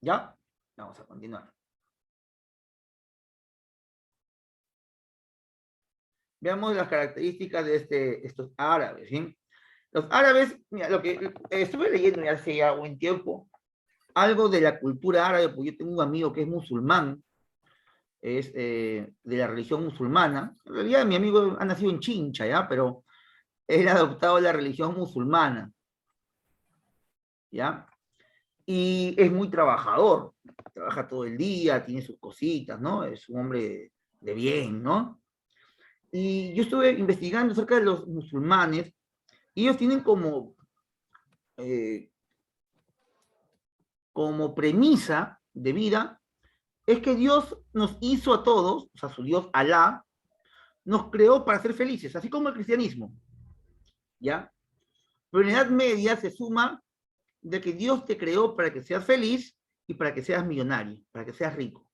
¿Ya? Vamos a continuar. Veamos las características de estos árabes, ¿sí? Los árabes, mira, lo que estuve leyendo hace ya buen tiempo, algo de la cultura árabe, porque yo tengo un amigo que es musulmán, es de la religión musulmana. En realidad mi amigo ha nacido en Chincha, ¿ya? Pero él ha adoptado la religión musulmana, ¿ya? Y es muy trabajador, trabaja todo el día, tiene sus cositas, ¿no? Es un hombre de bien, ¿no? Y yo estuve investigando acerca de los musulmanes, y ellos tienen eh, como premisa de vida, es que Dios nos hizo a todos, o sea, su Dios Alá, nos creó para ser felices, así como el cristianismo, ¿ya? Pero en la Edad Media se suma de que Dios te creó para que seas feliz y para que seas millonario, para que seas rico.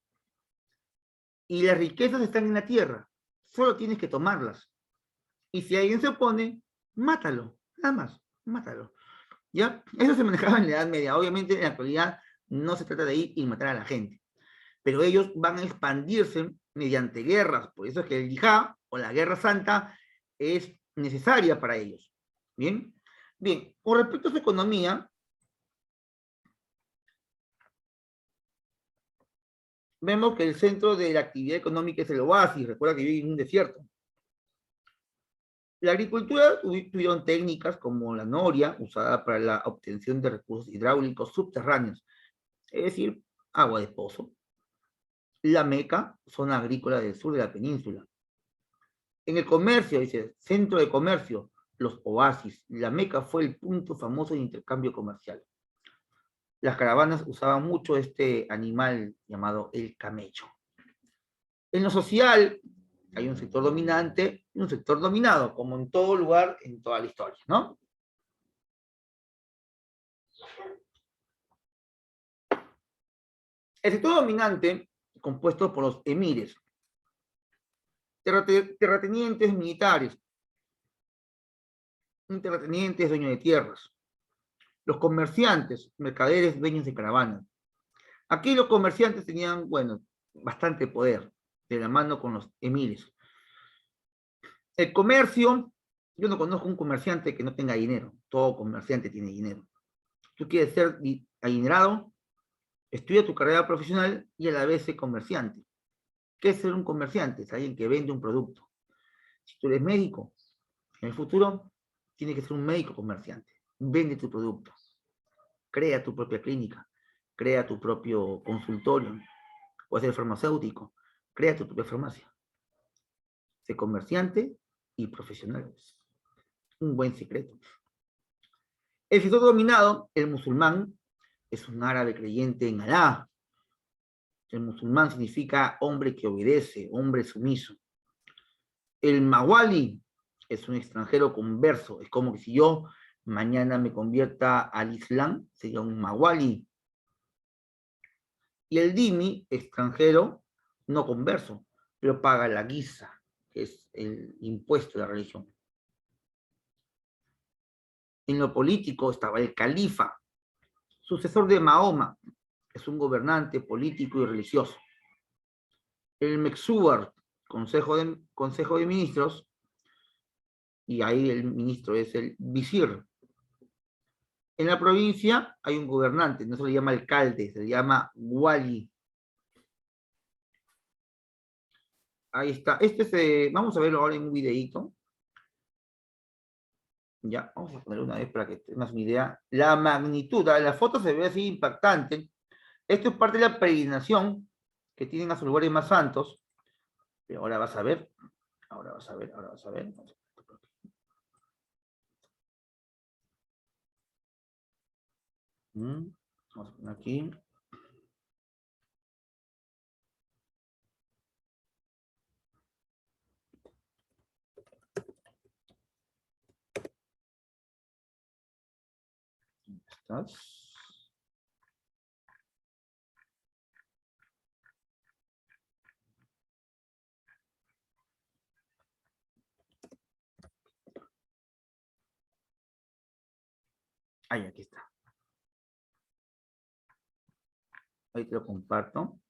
Y las riquezas están en la tierra, solo tienes que tomarlas. Y si alguien se opone, mátalo, nada más, mátalo. ¿Ya? Eso se manejaba en la Edad Media. Obviamente en la actualidad no se trata de ir y matar a la gente, pero ellos van a expandirse mediante guerras. Por eso es que el yihad o la guerra santa es necesaria para ellos. ¿Bien? Bien, con respecto a su economía, vemos que el centro de la actividad económica es el oasis. Recuerda que vive en un desierto. La agricultura tuvieron técnicas como la noria, usada para la obtención de recursos hidráulicos subterráneos, es decir, agua de pozo. La Meca, zona agrícola del sur de la península. En el comercio, dice, centro de comercio, los oasis. La Meca fue el punto famoso de intercambio comercial. Las caravanas usaban mucho este animal llamado el camello. En lo social, hay un sector dominante y un sector dominado, como en todo lugar, en toda la historia, ¿no? El sector dominante, compuesto por los emires, terratenientes militares, un terrateniente es dueño de tierras, los comerciantes, mercaderes, dueños de caravanas. Aquí los comerciantes tenían, bueno, bastante poder, de la mano con los emires. El comercio, yo no conozco un comerciante que no tenga dinero, todo comerciante tiene dinero. Tú quieres ser adinerado, estudia tu carrera profesional y a la vez sé comerciante. ¿Qué es ser un comerciante? Es alguien que vende un producto. Si tú eres médico, en el futuro tienes que ser un médico comerciante. Vende tu producto. Crea tu propia clínica. Crea tu propio consultorio. Puedes ser farmacéutico. Crea tu propia farmacia. Sé comerciante y profesional. Un buen secreto. El sector dominado, el musulmán, es un árabe creyente en Alá. El musulmán significa hombre que obedece, hombre sumiso. El mawali es un extranjero converso. Es como que si yo mañana me convierta al Islam, sería un mawali. Y el dhimmi, extranjero no converso, pero paga la guisa, que es el impuesto de la religión. En lo político estaba el califa, sucesor de Mahoma, es un gobernante político y religioso. El Mexúar, consejo de ministros, y ahí el ministro es el visir. En la provincia hay un gobernante, no se le llama alcalde, se le llama wali. Ahí está. Vamos a verlo ahora en un videíto. Ya, vamos a poner una vez para que tengas una idea. La magnitud, la foto se ve así impactante. Esto es parte de la peregrinación que tienen a sus lugares más santos. Pero ahora vas a ver. Ahora vas a ver, ahora vas a ver. Vamos a poner aquí. ¿Estás? Ahí, aquí está. Ahí te lo comparto.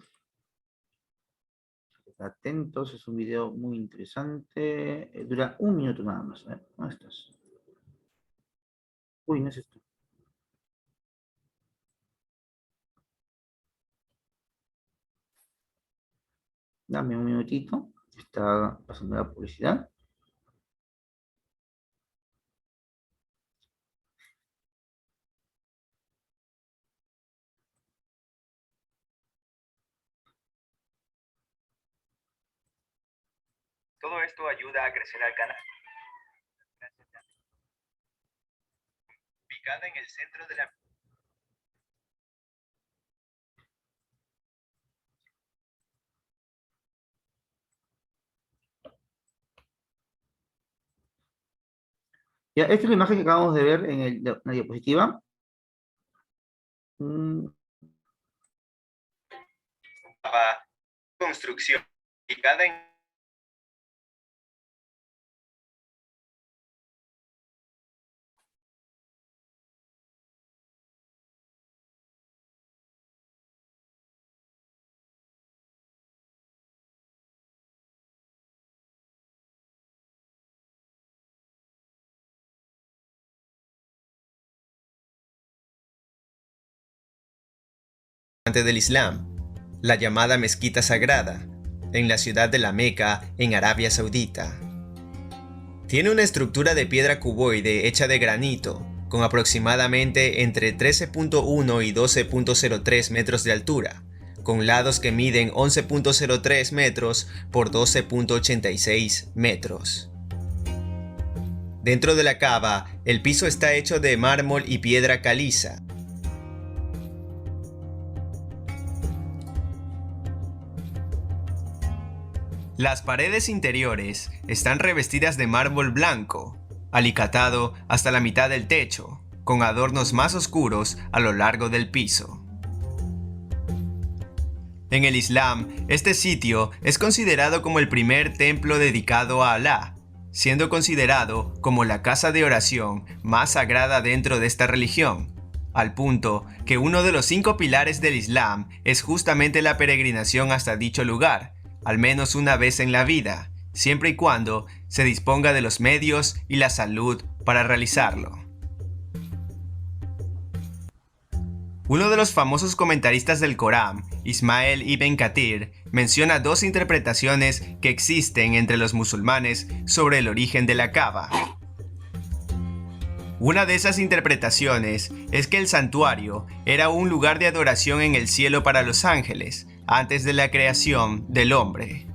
Atentos, es un video muy interesante. Dura 1 minuto nada más. ¿Dónde estás? Uy, no es esto. Dame un minutito. Está pasando la publicidad. Todo esto ayuda a crecer al canal. Ubicada en el centro de la... Ya, esta es la imagen que acabamos de ver en la diapositiva. Construcción. Ubicada en... del Islam, la llamada Mezquita Sagrada, en la ciudad de la Meca, en Arabia Saudita. Tiene una estructura de piedra cuboide hecha de granito, con aproximadamente entre 13.1 y 12.03 metros de altura, con lados que miden 11.03 metros por 12.86 metros. Dentro de la cava, el piso está hecho de mármol y piedra caliza. Las paredes interiores están revestidas de mármol blanco, alicatado hasta la mitad del techo, con adornos más oscuros a lo largo del piso. En el Islam, este sitio es considerado como el primer templo dedicado a Alá, siendo considerado como la casa de oración más sagrada dentro de esta religión, al punto que uno de los 5 pilares del Islam es justamente la peregrinación hasta dicho lugar, al menos una vez en la vida, siempre y cuando se disponga de los medios y la salud para realizarlo. Uno de los famosos comentaristas del Corán, Ismael ibn Kathir, menciona 2 interpretaciones que existen entre los musulmanes sobre el origen de la Kaaba. Una de esas interpretaciones es que el santuario era un lugar de adoración en el cielo para los ángeles, antes de la creación del hombre.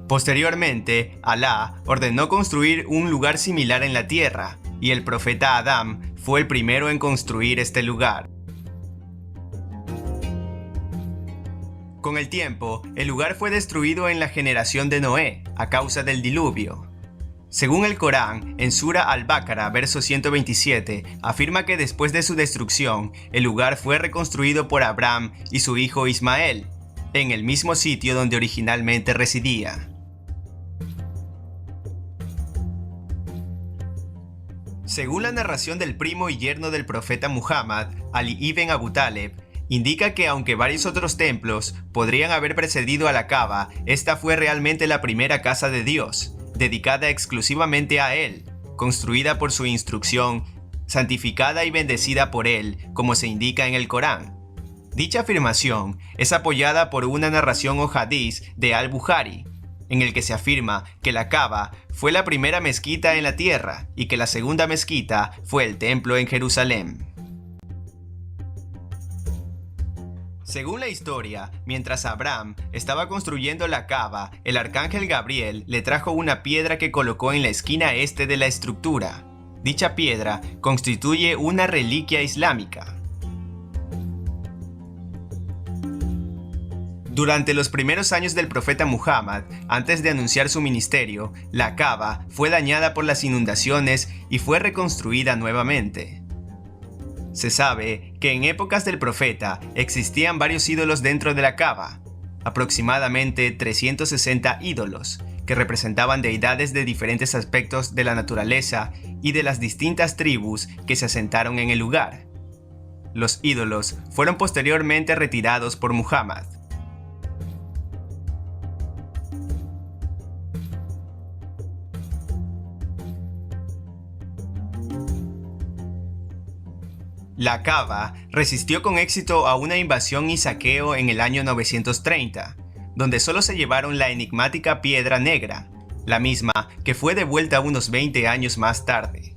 Posteriormente, Alá ordenó construir un lugar similar en la tierra, y el profeta Adán fue el primero en construir este lugar. Con el tiempo, el lugar fue destruido en la generación de Noé, a causa del diluvio. Según el Corán, en Sura Al-Baqarah, verso 127, afirma que después de su destrucción, el lugar fue reconstruido por Abraham y su hijo Ismael, en el mismo sitio donde originalmente residía. Según la narración del primo y yerno del profeta Muhammad, Ali ibn Abu Talib, indica que aunque varios otros templos podrían haber precedido a la Kaaba, esta fue realmente la primera casa de Dios, dedicada exclusivamente a Él, construida por su instrucción, santificada y bendecida por Él, como se indica en el Corán. Dicha afirmación es apoyada por una narración o hadiz de Al-Bukhari, en el que se afirma que la Kaaba fue la primera mezquita en la tierra y que la segunda mezquita fue el templo en Jerusalén. Según la historia, mientras Abraham estaba construyendo la Caba, el arcángel Gabriel le trajo una piedra que colocó en la esquina este de la estructura. Dicha piedra constituye una reliquia islámica. Durante los primeros años del profeta Muhammad, antes de anunciar su ministerio, la Caba fue dañada por las inundaciones y fue reconstruida nuevamente. Se sabe que en épocas del profeta existían varios ídolos dentro de la Caba, aproximadamente 360 ídolos, que representaban deidades de diferentes aspectos de la naturaleza y de las distintas tribus que se asentaron en el lugar. Los ídolos fueron posteriormente retirados por Muhammad. La Caba resistió con éxito a una invasión y saqueo en el año 930, donde solo se llevaron la enigmática piedra negra, la misma que fue devuelta unos 20 años más tarde.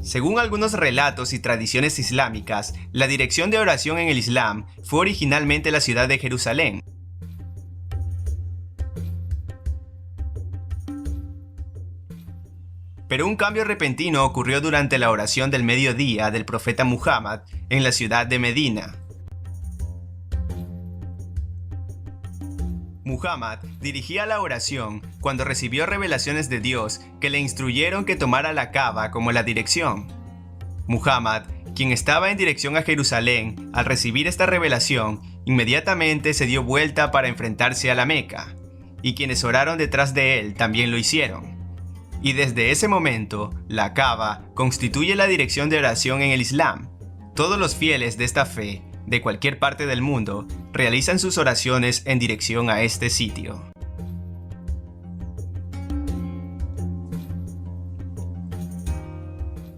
Según algunos relatos y tradiciones islámicas, la dirección de oración en el Islam fue originalmente la ciudad de Jerusalén. Pero un cambio repentino ocurrió durante la oración del mediodía del profeta Muhammad en la ciudad de Medina. Muhammad dirigía la oración cuando recibió revelaciones de Dios que le instruyeron que tomara la Caba como la dirección. Muhammad, quien estaba en dirección a Jerusalén, al recibir esta revelación, inmediatamente se dio vuelta para enfrentarse a la Meca, y quienes oraron detrás de él también lo hicieron. Y desde ese momento, la Caba constituye la dirección de oración en el Islam. Todos los fieles de esta fe, de cualquier parte del mundo, realizan sus oraciones en dirección a este sitio.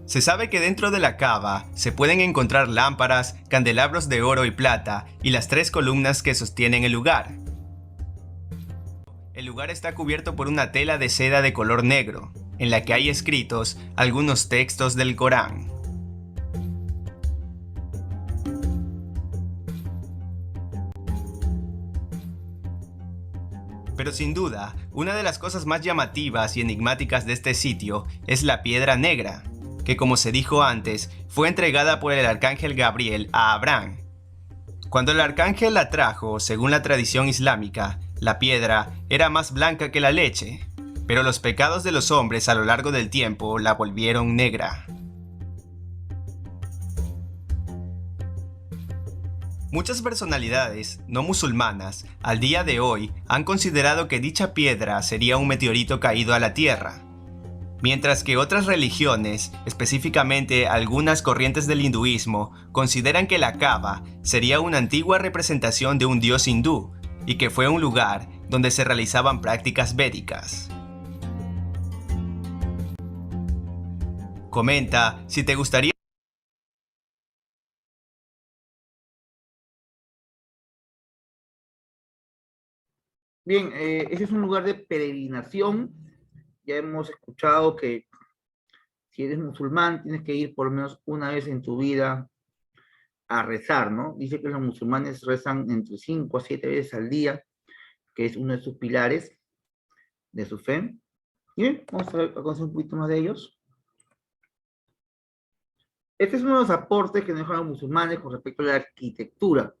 Se sabe que dentro de la Caba se pueden encontrar lámparas, candelabros de oro y plata y las 3 columnas que sostienen el lugar. El lugar está cubierto por una tela de seda de color negro, en la que hay escritos algunos textos del Corán. Pero sin duda, una de las cosas más llamativas y enigmáticas de este sitio es la piedra negra, que como se dijo antes, fue entregada por el arcángel Gabriel a Abraham. Cuando el arcángel la trajo, según la tradición islámica, la piedra era más blanca que la leche, pero los pecados de los hombres a lo largo del tiempo la volvieron negra. Muchas personalidades no musulmanas al día de hoy han considerado que dicha piedra sería un meteorito caído a la Tierra, mientras que otras religiones, específicamente algunas corrientes del hinduismo, consideran que la Caba sería una antigua representación de un dios hindú y que fue un lugar donde se realizaban prácticas védicas. Comenta si te gustaría. Bien, ese es un lugar de peregrinación. Ya hemos escuchado que si eres musulmán tienes que ir por lo menos una vez en tu vida a rezar, ¿no? Dice que los musulmanes rezan entre 5 a 7 veces al día, que es uno de sus pilares de su fe. Y bien, vamos a conocer un poquito más de ellos. Este es uno de los aportes que nos dejan los musulmanes con respecto a la arquitectura.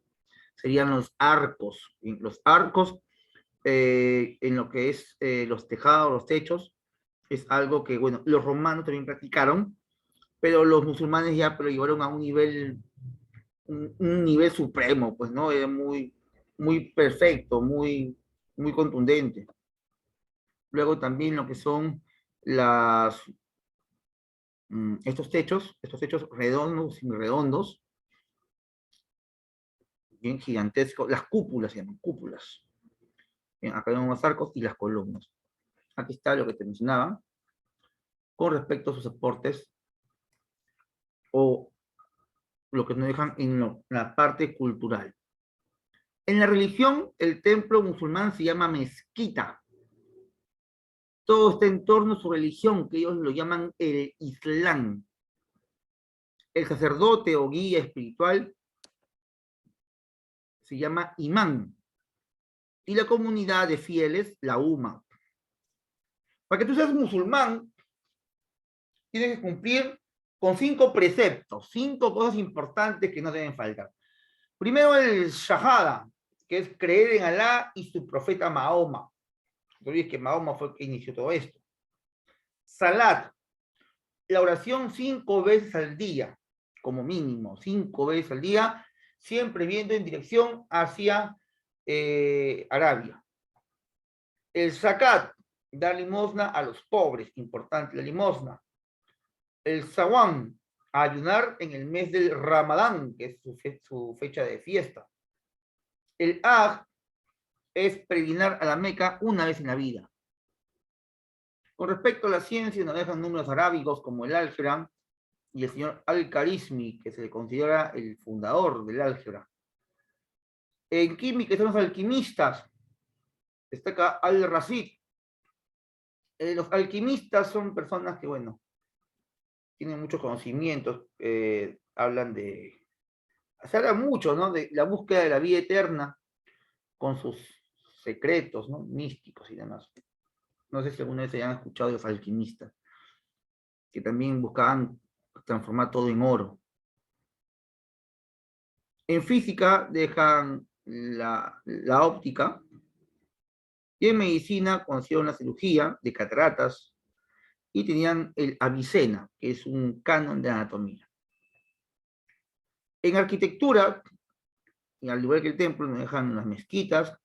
Serían los arcos. Los arcos, en lo que es los tejados, los techos, es algo que, bueno, los romanos también practicaron, pero los musulmanes ya lo llevaron a un nivel supremo, pues, ¿no? Era muy, muy perfecto, muy, muy contundente. Luego también lo que son estos techos redondos, redondos, bien gigantescos, las cúpulas se llaman cúpulas. Bien, acá vemos los arcos y las columnas. Aquí está lo que te mencionaba con respecto a sus aportes o lo que nos dejan en la parte cultural. En la religión, el templo musulmán se llama mezquita. Todo está en torno a su religión, que ellos lo llaman el Islam. El sacerdote o guía espiritual se llama imán. Y la comunidad de fieles, la umma. Para que tú seas musulmán, tienes que cumplir con 5 preceptos, 5 cosas importantes que no deben faltar. Primero el shahada, que es creer en Alá y su profeta Mahoma. No olvides que Mahoma fue el que inició todo esto. Salat, la oración 5 veces al día, como mínimo, 5 veces al día, siempre viendo en dirección hacia Arabia. El zakat, dar limosna a los pobres, importante la limosna. El sawam, ayunar en el mes del Ramadán, que es su fecha de fiesta. El hajj es peregrinar a la Meca una vez en la vida. Con respecto a la ciencia, nos dejan números arábigos como el álgebra y el señor Al-Khwarizmi, que se le considera el fundador del álgebra. En química son los alquimistas, destaca Al-Rasid. Los alquimistas son personas que, bueno, tienen muchos conocimientos, hablan de... Se habla mucho, ¿no?, de la búsqueda de la vida eterna con sus secretos, ¿no?, místicos y demás. No sé si alguna vez se hayan escuchado de los alquimistas, que también buscaban transformar todo en oro. En física dejan la óptica, y en medicina conocieron la cirugía de cataratas, y tenían el Avicena, que es un canon de anatomía. En arquitectura, y al igual que el templo, nos dejan las mezquitas,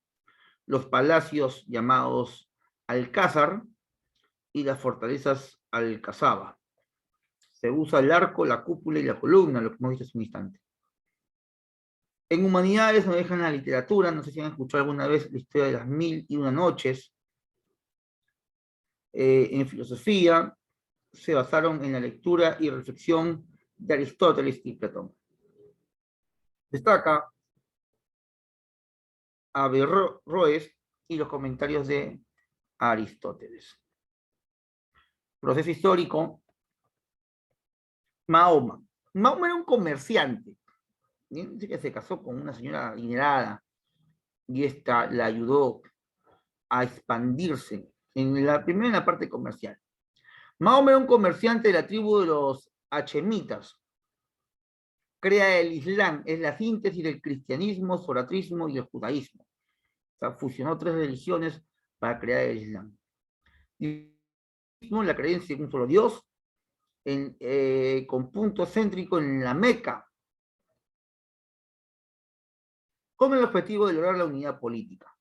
los palacios llamados Alcázar y las fortalezas Alcazaba. Se usa el arco, la cúpula y la columna, lo que hemos visto hace un instante. En humanidades nos dejan la literatura, no sé si han escuchado alguna vez la historia de las 1001 noches. En filosofía se basaron en la lectura y reflexión de Aristóteles y Platón. Destaca Averroes y los comentarios de Aristóteles. Proceso histórico. Mahoma. Mahoma era un comerciante. Dice que se casó con una señora adinerada y esta la ayudó a expandirse primero en la parte comercial. Mahoma era un comerciante de la tribu de los hachemitas. Crea el Islam, es la síntesis del cristianismo, zoratrismo y el judaísmo. O sea, fusionó 3 religiones para crear el Islam. Y la creencia en un solo Dios, con punto céntrico en la Meca, con el objetivo de lograr la unidad política.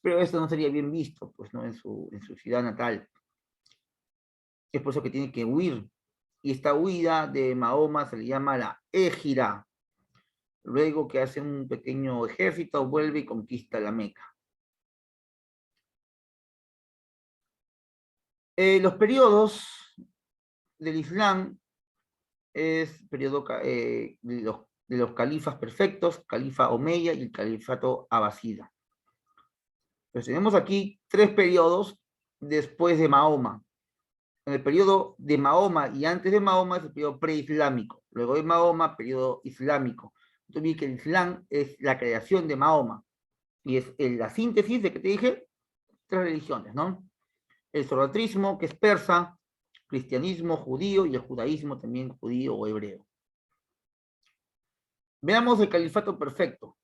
Pero esto no sería bien visto, pues, ¿no?, en su ciudad natal. Es por eso que tiene que huir. Y esta huida de Mahoma se le llama la Égira. Luego que hace un pequeño ejército, vuelve y conquista la Meca. Los periodos del Islam es periodo de los califas perfectos, califa Omeya y el califato Abasida. Pues tenemos aquí 3 periodos después de Mahoma. En el periodo de Mahoma y antes de Mahoma es el periodo preislámico. Luego de Mahoma, periodo islámico. Entonces, que el Islam es la creación de Mahoma. Y es la síntesis de que te dije, 3 religiones, ¿no? El zoratrismo, que es persa, cristianismo judío y el judaísmo también judío o hebreo. Veamos el califato perfecto,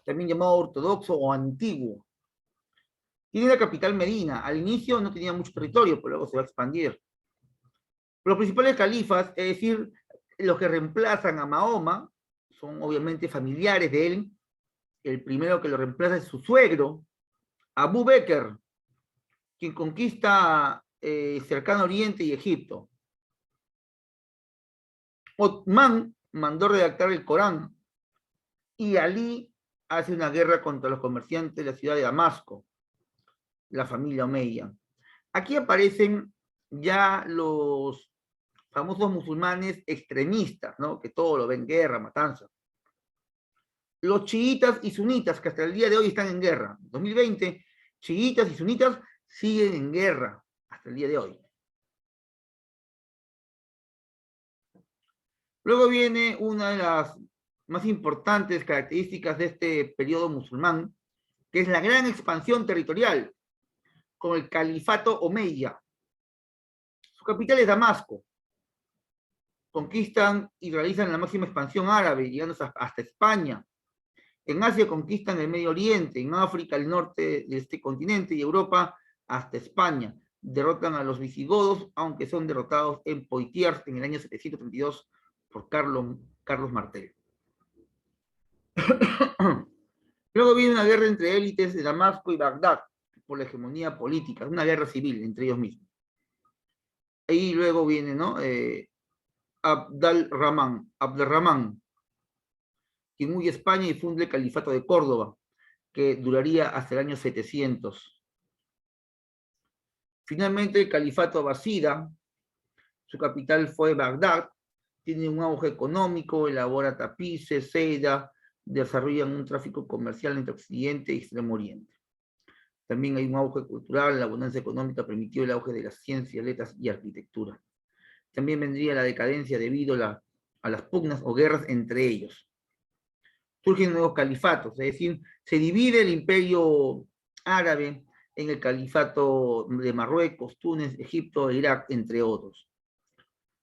también llamado ortodoxo o antiguo. Tiene la capital Medina. Al inicio no tenía mucho territorio, pero luego se va a expandir. Los principales califas, es decir, los que reemplazan a Mahoma, son obviamente familiares de él. El primero que lo reemplaza es su suegro, Abu Bekr, quien conquista cercano Oriente y Egipto. Othman mandó redactar el Corán y Ali hace una guerra contra los comerciantes de la ciudad de Damasco, la familia Omeya. Aquí aparecen ya los famosos musulmanes extremistas, ¿no?, que todo lo ven guerra, matanza. Los chiitas y sunitas, que hasta el día de hoy están en guerra. En 2020, chiitas y sunitas siguen en guerra hasta el día de hoy. Luego viene una de las más importantes características de este periodo musulmán, que es la gran expansión territorial con el califato omeya. Su capital es Damasco. Conquistan y realizan la máxima expansión árabe, llegando hasta España. En Asia conquistan el Medio Oriente, en África el norte de este continente y Europa hasta España. Derrotan a los visigodos, aunque son derrotados en Poitiers en el año 732 por Carlos Martel. Luego viene una guerra entre élites de Damasco y Bagdad por la hegemonía política, una guerra civil entre ellos mismos. Ahí luego viene, ¿no? Abderramán, quien huye a España y funde el califato de Córdoba, que duraría hasta el año 700. Finalmente, el califato abasida, su capital fue Bagdad, tiene un auge económico, elabora tapices, seda, desarrollan un tráfico comercial entre Occidente y Extremo Oriente. También hay un auge cultural, la abundancia económica permitió el auge de las ciencias, letras y arquitectura. También vendría la decadencia debido a las pugnas o guerras entre ellos. Surgen nuevos califatos, es decir, se divide el imperio árabe en el califato de Marruecos, Túnez, Egipto e Irak, entre otros.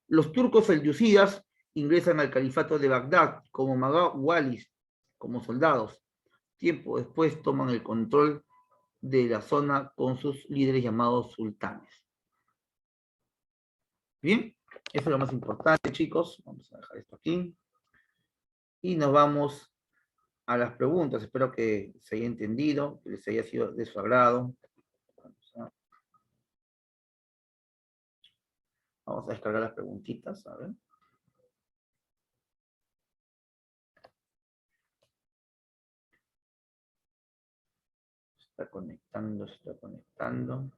Los turcos selyúcidas ingresan al califato de Bagdad como magawalis, como soldados. Tiempo después toman el control de la zona con sus líderes llamados sultanes. Bien, eso es lo más importante, chicos. Vamos a dejar esto aquí. Y nos vamos a las preguntas. Espero que se haya entendido, que les haya sido de su agrado. Vamos a descargar las preguntitas, a ver. Está conectando, se está conectando.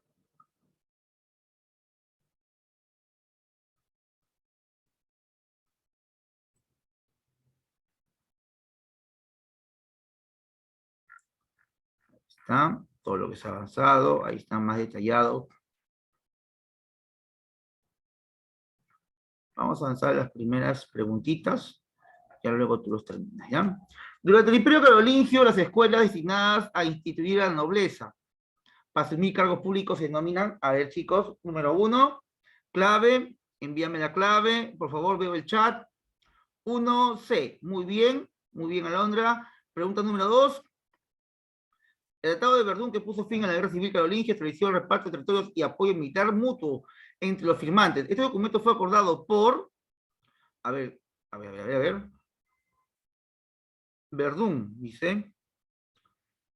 Ahí está, todo lo que se ha avanzado, ahí está más detallado. Vamos a avanzar las primeras preguntitas, ya luego tú los terminas, ¿ya? Durante el Imperio Carolingio, las escuelas destinadas a instituir a la nobleza para asumir cargos públicos se denominan, a ver chicos, número 1, clave, envíame la clave, por favor, veo el chat. 1C, muy bien Alondra. Pregunta número 2. El Tratado de Verdún, que puso fin a la Guerra Civil Carolingia, estableció el reparto de territorios y apoyo militar mutuo entre los firmantes. Este documento fue acordado por, a ver. Verdún, dice,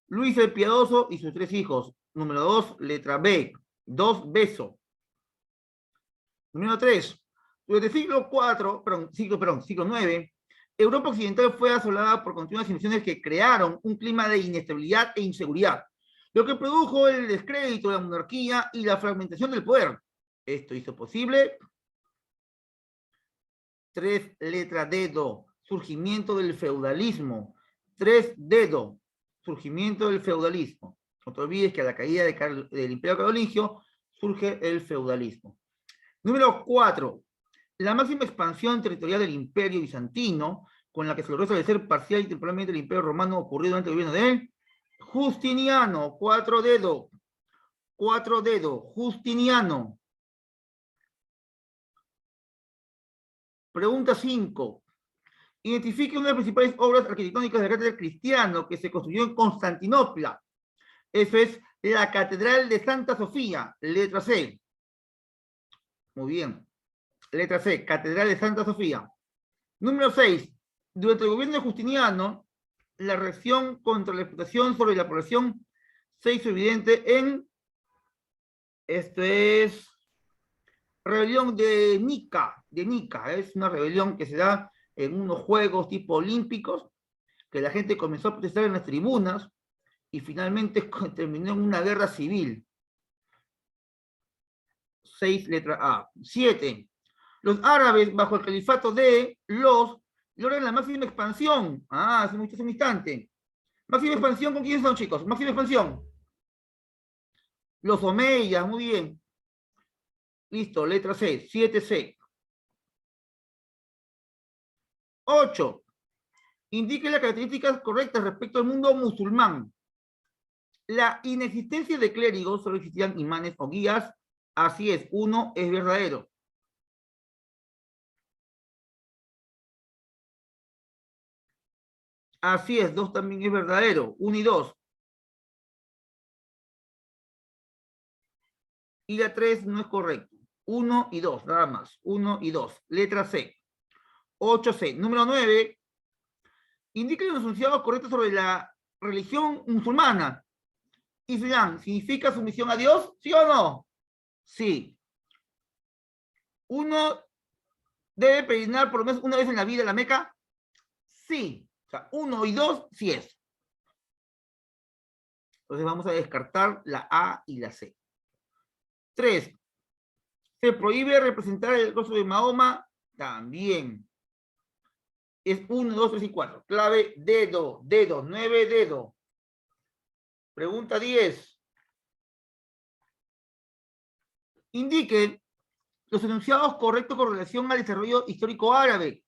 Luis el Piadoso y sus 3 hijos. Número 2, letra B, 2 beso. Número 3, durante el siglo IX, Europa Occidental fue asolada por continuas invasiones que crearon un clima de inestabilidad e inseguridad, lo que produjo el descrédito de la monarquía y la fragmentación del poder. Esto hizo posible 3, letra dedo, surgimiento del feudalismo. 3, dedo, surgimiento del feudalismo. No te olvides que a la caída del Imperio Carolingio surge el feudalismo. Número 4. La máxima expansión territorial del Imperio Bizantino, con la que se logró establecer parcial y temporalmente el Imperio Romano, ocurrió durante el gobierno de Justiniano. 4 dedo. 4 dedo. Justiniano. Pregunta 5. Identifique una de las principales obras arquitectónicas de carácter cristiano que se construyó en Constantinopla. Eso es la Catedral de Santa Sofía, letra C. Muy bien. Letra C, Catedral de Santa Sofía. Número 6. Durante el gobierno de Justiniano, la reacción contra la explotación sobre la población se hizo evidente en, esto es, rebelión de Nica. Es una rebelión que se da en unos juegos tipo olímpicos, que la gente comenzó a protestar en las tribunas, y finalmente terminó en una guerra civil. 6, letra A. 7. Los árabes, bajo el califato de los, logran la máxima expansión. Hace un instante. Máxima expansión, ¿con quiénes son, chicos? Máxima expansión. Los omeyas, muy bien. Listo, letra C. 7C. 8. Indique las características correctas respecto al mundo musulmán. La inexistencia de clérigos, solo existían imanes o guías. Así es, 1 es verdadero. Así es, 2 también es verdadero. 1 y 2. Y la 3 no es correcto. 1 y 2, nada más. 1 y 2. Letra C. 8C. Número 9. Indique los enunciados correctos sobre la religión musulmana. Islam, ¿significa sumisión a Dios? ¿Sí o no? Sí. ¿Uno debe peregrinar por lo menos una vez en la vida a la Meca? Sí. O sea, 1 y 2, sí es. Entonces vamos a descartar la A y la C. 3. ¿Se prohíbe representar el rostro de Mahoma? También. Es 1, 2, 3 y 4. Clave, dedo, 9 dedo. Pregunta 10. Indiquen los enunciados correctos con relación al desarrollo histórico árabe.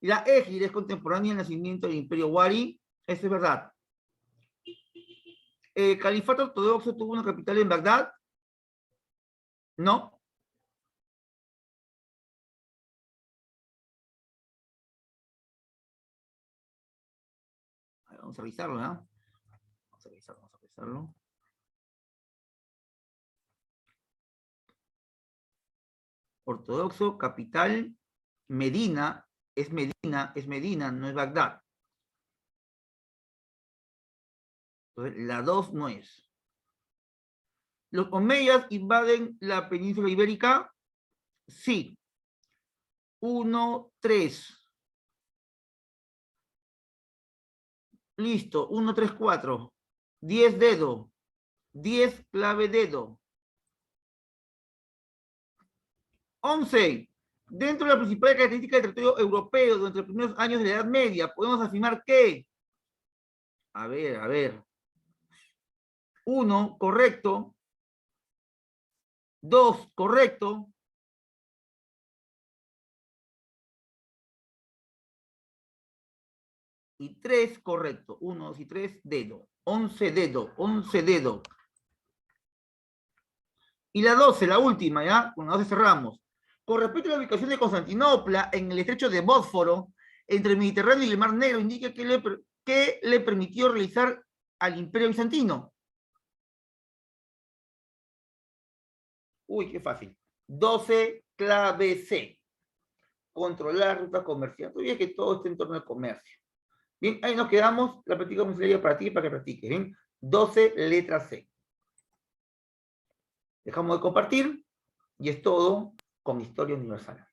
La Égida es contemporánea al nacimiento del Imperio Wari. Eso es verdad. ¿El califato ortodoxo tuvo una capital en Bagdad? No. Vamos a revisarlo, ¿no? Vamos a revisarlo. Ortodoxo, capital, Medina, es Medina, no es Bagdad. Entonces, la 2 no es. ¿Los omeyas invaden la península ibérica? Sí. 1, 3. Listo, 1, 3, 4. 10 dedo. 10 clave dedo. 11. Dentro de la principal característica del territorio europeo durante los primeros años de la Edad Media, podemos afirmar que, a ver. 1, correcto. 2, correcto. Y 3, correcto. 1, 2 y 3, dedo. 11 dedo, 11 dedo. Y la 12, la última, ¿ya? Con la 12 cerramos. Con respecto a la ubicación de Constantinopla en el estrecho de Bósforo, entre el Mediterráneo y el Mar Negro, indica que le permitió realizar al Imperio Bizantino. Uy, qué fácil. 12, clave C. Controlar la ruta comercial. Todavía que todo esté en torno al comercio. Bien, ahí nos quedamos. La práctica musical para ti y para que practiques. Bien, 12, letra C. Dejamos de compartir y es todo con Historia Universal.